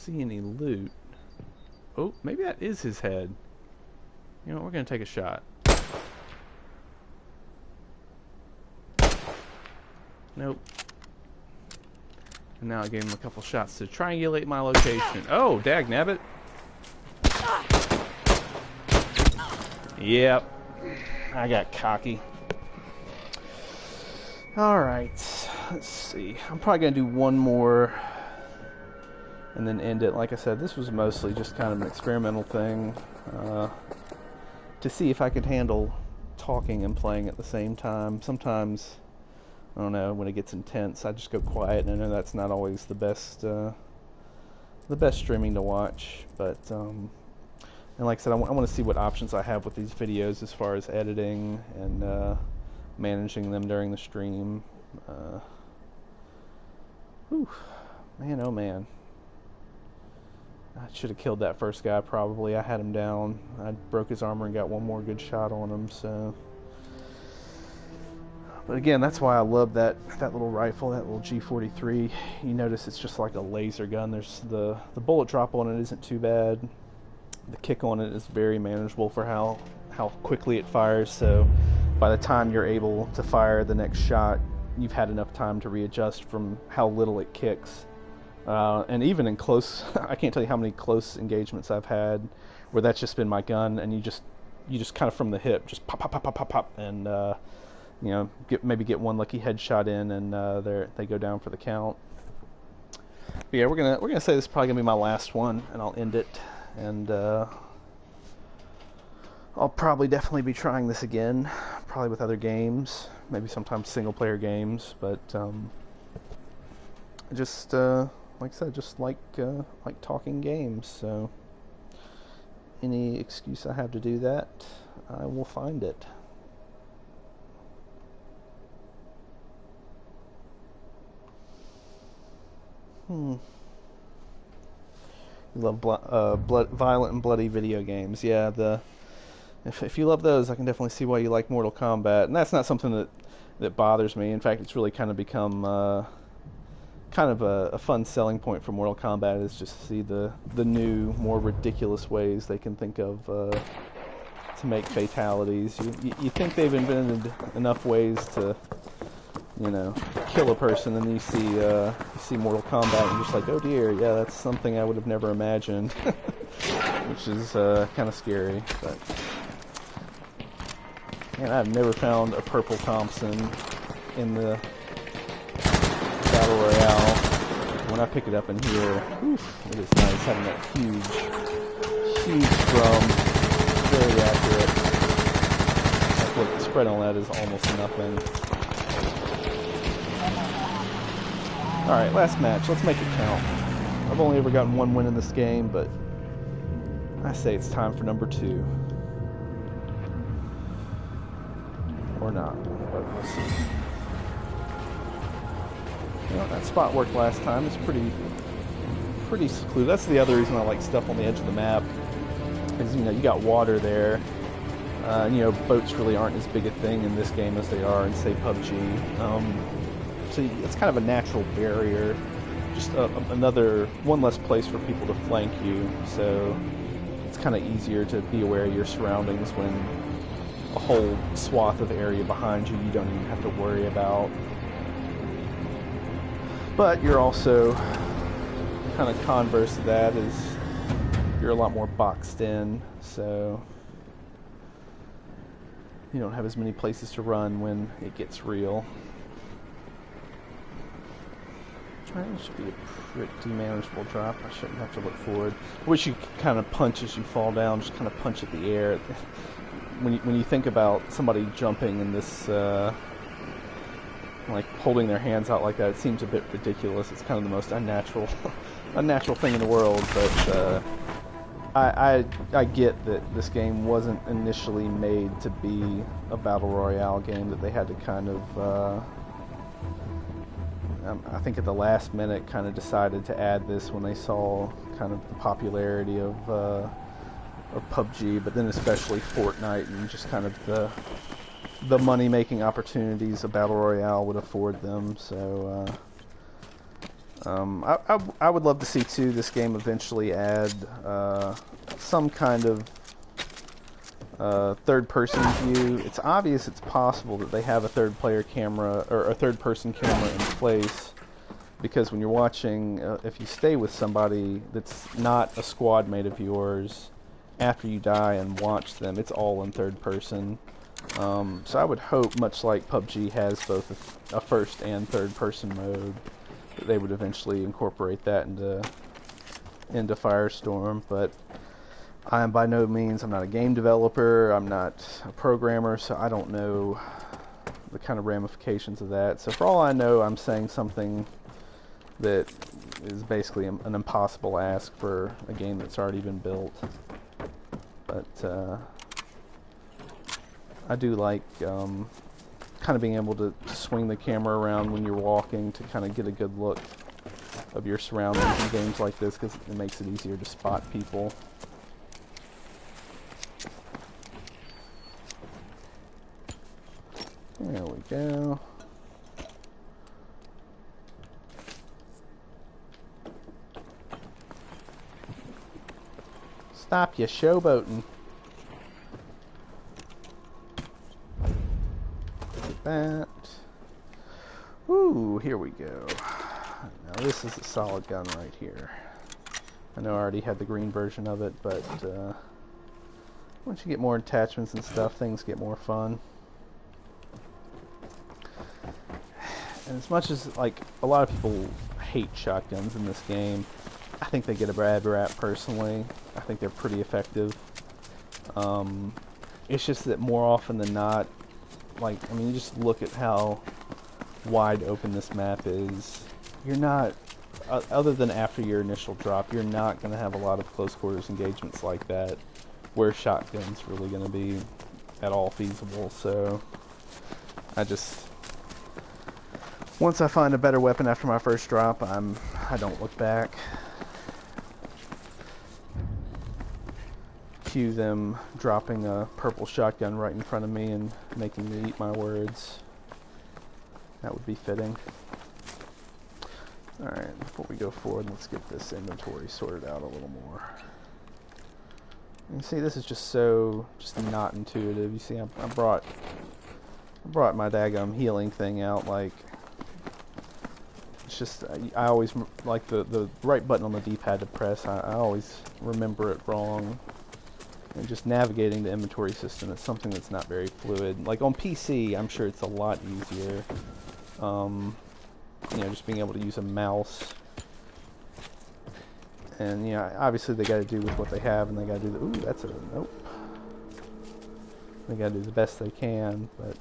any loot. Oh, maybe that is his head. You know what, we're gonna take a shot. Nope. And now I gave him a couple shots to triangulate my location. Oh, dagnabbit. Yep. I got cocky. Alright, let's see. I'm probably going to do one more and then end it. Like I said, this was mostly just kind of an experimental thing to see if I could handle talking and playing at the same time. Sometimes, I don't know, when it gets intense, I just go quiet, and I know that's not always the best streaming to watch. But, and like I said, I want to see what options I have with these videos as far as editing and managing them during the stream. Whew, man, oh man. I should have killed that first guy probably. I had him down. I broke his armor and got one more good shot on him, so. But again, that's why I love that little rifle, that little G43. You notice it's just like a laser gun. There's the bullet drop on it isn't too bad. The kick on it is very manageable for how quickly it fires, so by the time you're able to fire the next shot, you've had enough time to readjust from how little it kicks. And even in close, I can't tell you how many close engagements I've had where that's just been my gun, and you just kind of from the hip, just pop, pop, pop, pop, pop, pop, and you know, maybe get one lucky headshot in, and they go down for the count. But yeah, we're gonna say this is probably gonna be my last one, and I'll end it. And I'll probably definitely be trying this again, probably with other games, maybe sometimes single-player games, but just like I said, just like talking games. So any excuse I have to do that, I will find it. You love violent and bloody video games. Yeah, if you love those, I can definitely see why you like Mortal Kombat. And that's not something that bothers me. In fact, it's really kind of become kind of a fun selling point for Mortal Kombat, is just to see the new, more ridiculous ways they can think of to make fatalities. You think they've invented enough ways to, you know, kill a person, and you see Mortal Kombat and you're just like, oh dear, yeah, that's something I would have never imagined. Which is kind of scary. But And I've never found a purple Thompson in the Battle Royale. When I pick it up in here, oof, it is nice having that huge drum. Very accurate. Like, look, the spread on that is almost nothing. Alright, last match. Let's make it count. I've only ever gotten one win in this game, but I say it's time for number 2. Or not, but we'll see. You know, that spot worked last time. It's pretty secluded. That's the other reason I like stuff on the edge of the map. Is, you know, you got water there. You know, boats really aren't as big a thing in this game as they are in, say, PUBG. So it's kind of a natural barrier. Just another one less place for people to flank you. So it's kind of easier to be aware of your surroundings when a whole swath of area behind you don't even have to worry about. But you're also kind of converse to that is you're a lot more boxed in, so you don't have as many places to run when it gets real. It should be a pretty manageable drop. I shouldn't have to look forward. I wish you could kind of punch as you fall down, just kind of punch at the air. When you think about somebody jumping in this, like holding their hands out like that, it seems a bit ridiculous. It's kind of the most unnatural thing in the world. But I get that this game wasn't initially made to be a battle royale game. That they had to kind of, I think at the last minute, kind of decided to add this when they saw kind of the popularity of PUBG, but then especially Fortnite and just kind of the money-making opportunities a battle royale would afford them. So I would love to see too this game eventually add some kind of third-person view. It's obvious it's possible that they have a third-player camera or a third-person camera in place, because when you're watching, if you stay with somebody that's not a squad mate of yours, after you die and watch them, it's all in third person. So I would hope, much like PUBG has both a first and third person mode, that they would eventually incorporate that into Firestorm. But I am by no means, I'm not a game developer, I'm not a programmer, so I don't know the kind of ramifications of that. So for all I know, I'm saying something that is basically an impossible ask for a game that's already been built. But I do like kind of being able to swing the camera around when you're walking to kind of get a good look of your surroundings in games like this, because it makes it easier to spot people. There we go. Stop you showboating. Like that. Ooh, here we go. Now this is a solid gun right here. I know I already had the green version of it, but once you get more attachments and stuff, things get more fun. And as much as, like, a lot of people hate shotguns in this game, I think they get a bad rap personally. I think they're pretty effective. It's just that more often than not, like, I mean, you just look at how wide open this map is. You're not, other than after your initial drop, you're not going to have a lot of close quarters engagements like that where shotgun's really going to be at all feasible. So I just, once I find a better weapon after my first drop, I don't look back. Cue them dropping a purple shotgun right in front of me and making me eat my words. That would be fitting. Alright, before we go forward, let's get this inventory sorted out a little more. You see, this is just not intuitive. You see, I brought my daggum healing thing out, like, it's just, I always, like, the right button on the D-pad to press, I always remember it wrong. And just navigating the inventory system is something that's not very fluid. Like on PC, I'm sure it's a lot easier. You know, just being able to use a mouse. And, you know, obviously they got to do with what they have, and they got to do the... Ooh, that's a... Nope. They got to do the best they can, but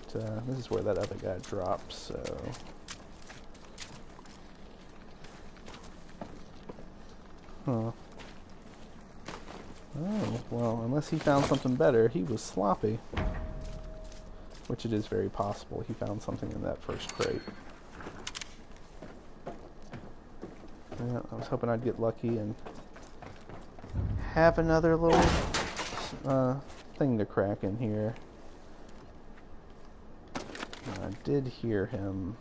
this is where that other guy drops, so... Huh. Oh, well, unless he found something better, he was sloppy. Which it is very possible he found something in that first crate. Yeah, I was hoping I'd get lucky and have another little thing to crack in here. I did hear him,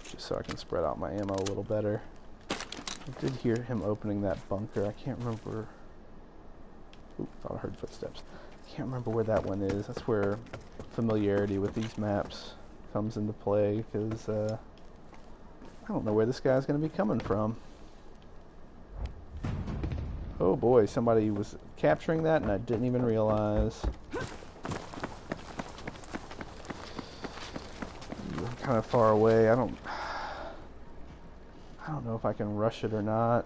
just so I can spread out my ammo a little better. I did hear him opening that bunker. I can't remember. Oop, thought I heard footsteps. I can't remember where that one is. That's where familiarity with these maps comes into play, because I don't know where this guy's going to be coming from. Oh boy, somebody was capturing that and I didn't even realize. Ooh, I'm kind of far away. I don't know if I can rush it or not.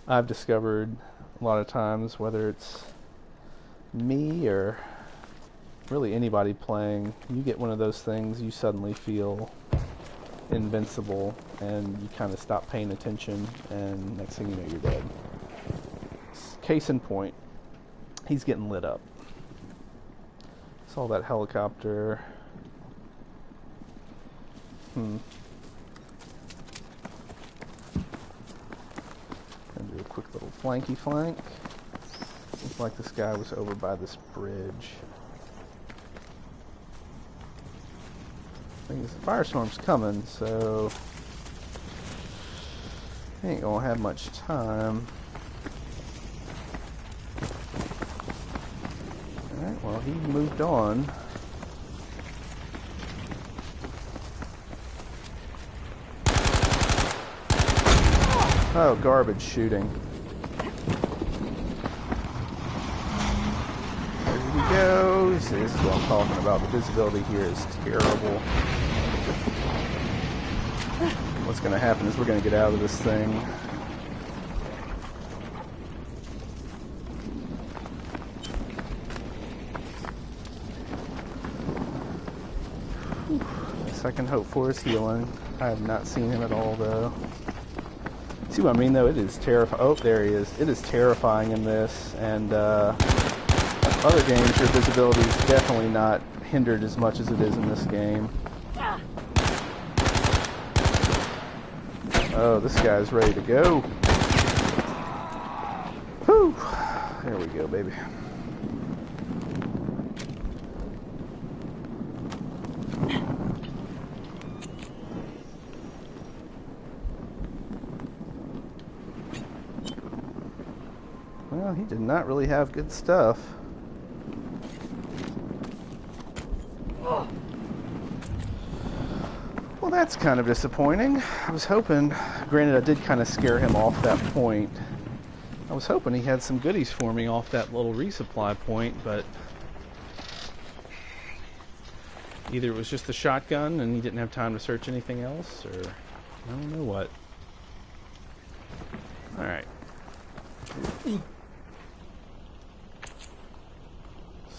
I've discovered a lot of times, whether it's me or really anybody playing, you get one of those things, you suddenly feel invincible and you kind of stop paying attention, and next thing you know, you're dead. Case in point, he's getting lit up. Saw that helicopter. Gonna do a quick little flanky flank. Looks like this guy was over by this bridge. The firestorm's coming, so he ain't gonna have much time. Alright, well, he moved on. Oh, garbage shooting. There he goes. This is what I'm talking about. The visibility here is terrible. What's going to happen is we're going to get out of this thing. Best I can hope for is healing. I have not seen him at all, though. See what I mean, though? It is terrifying. Oh, there he is. It is terrifying in this, and other games, your visibility is definitely not hindered as much as it is in this game. Oh, this guy's ready to go. Whew. There we go, baby. Well, he did not really have good stuff. Well, that's kind of disappointing. I was hoping, granted I did kind of scare him off that point. I was hoping he had some goodies for me off that little resupply point, but either it was just the shotgun and he didn't have time to search anything else, or I don't know what. Alright. I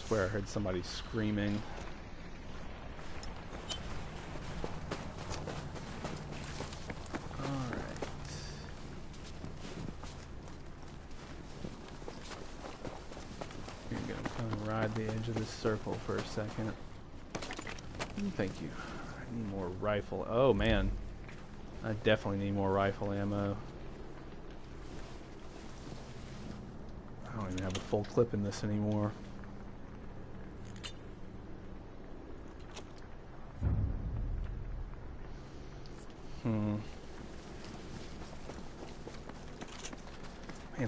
swear I heard somebody screaming. The edge of this circle for a second. Thank you. I need more rifle. Oh man, I definitely need more rifle ammo. I don't even have a full clip in this anymore. Man,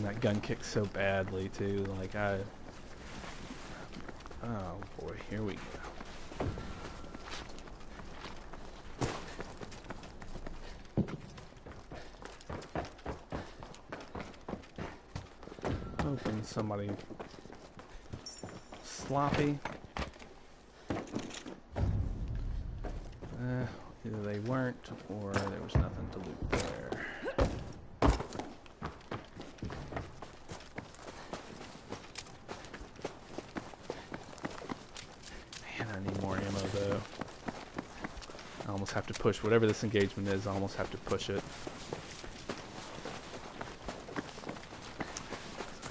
that gun kicks so badly too. Like oh boy, here we go. hoping somebody sloppy. Either they weren't, or there was nothing to loot there. Man, I need more ammo though. I almost have to push whatever this engagement is. I almost have to push it.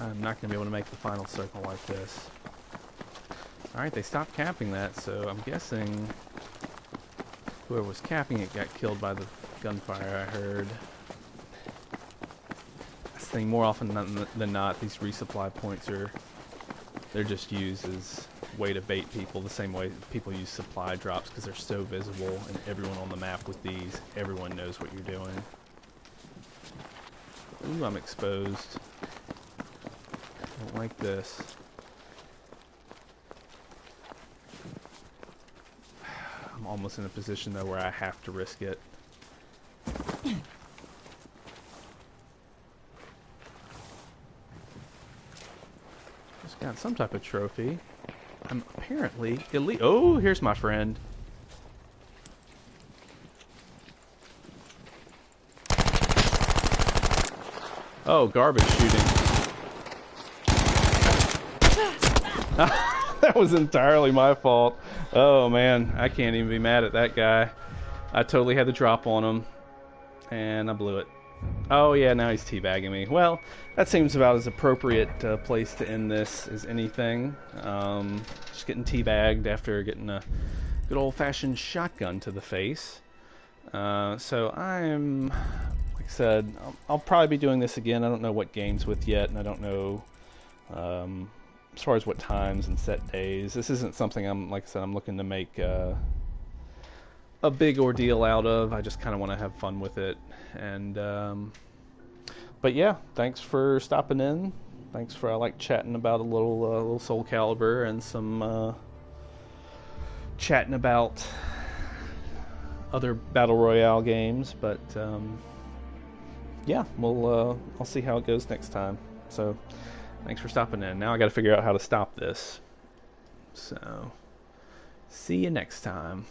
I'm not going to be able to make the final circle like this. Alright, they stopped capping that, so I'm guessing whoever was capping it got killed by the gunfire I heard. I think more often than not, these resupply points they're just used as way to bait people, the same way people use supply drops because they're so visible, and everyone on the map with these, everyone knows what you're doing. Ooh, I'm exposed. Don't like this. I'm almost in a position though where I have to risk it. Just got some type of trophy. I'm apparently elite. Oh, here's my friend. Oh, garbage shooting. That was entirely my fault. Oh man, I can't even be mad at that guy. I totally had the drop on him, and I blew it. Oh yeah, now he's teabagging me. Well, that seems about as appropriate place to end this as anything. Just getting teabagged after getting a good old-fashioned shotgun to the face. So I'm, like I said, I'll probably be doing this again. I don't know what games with yet, and I don't know as far as what times and set days. This isn't something like I said, I'm looking to make a big ordeal out of. I just kind of want to have fun with it. And but yeah, thanks for stopping in. Thanks for I like chatting about a little Soul Calibur and some chatting about other battle royale games. But yeah, I'll see how it goes next time. So thanks for stopping in. Now I got to figure out how to stop this. So see you next time.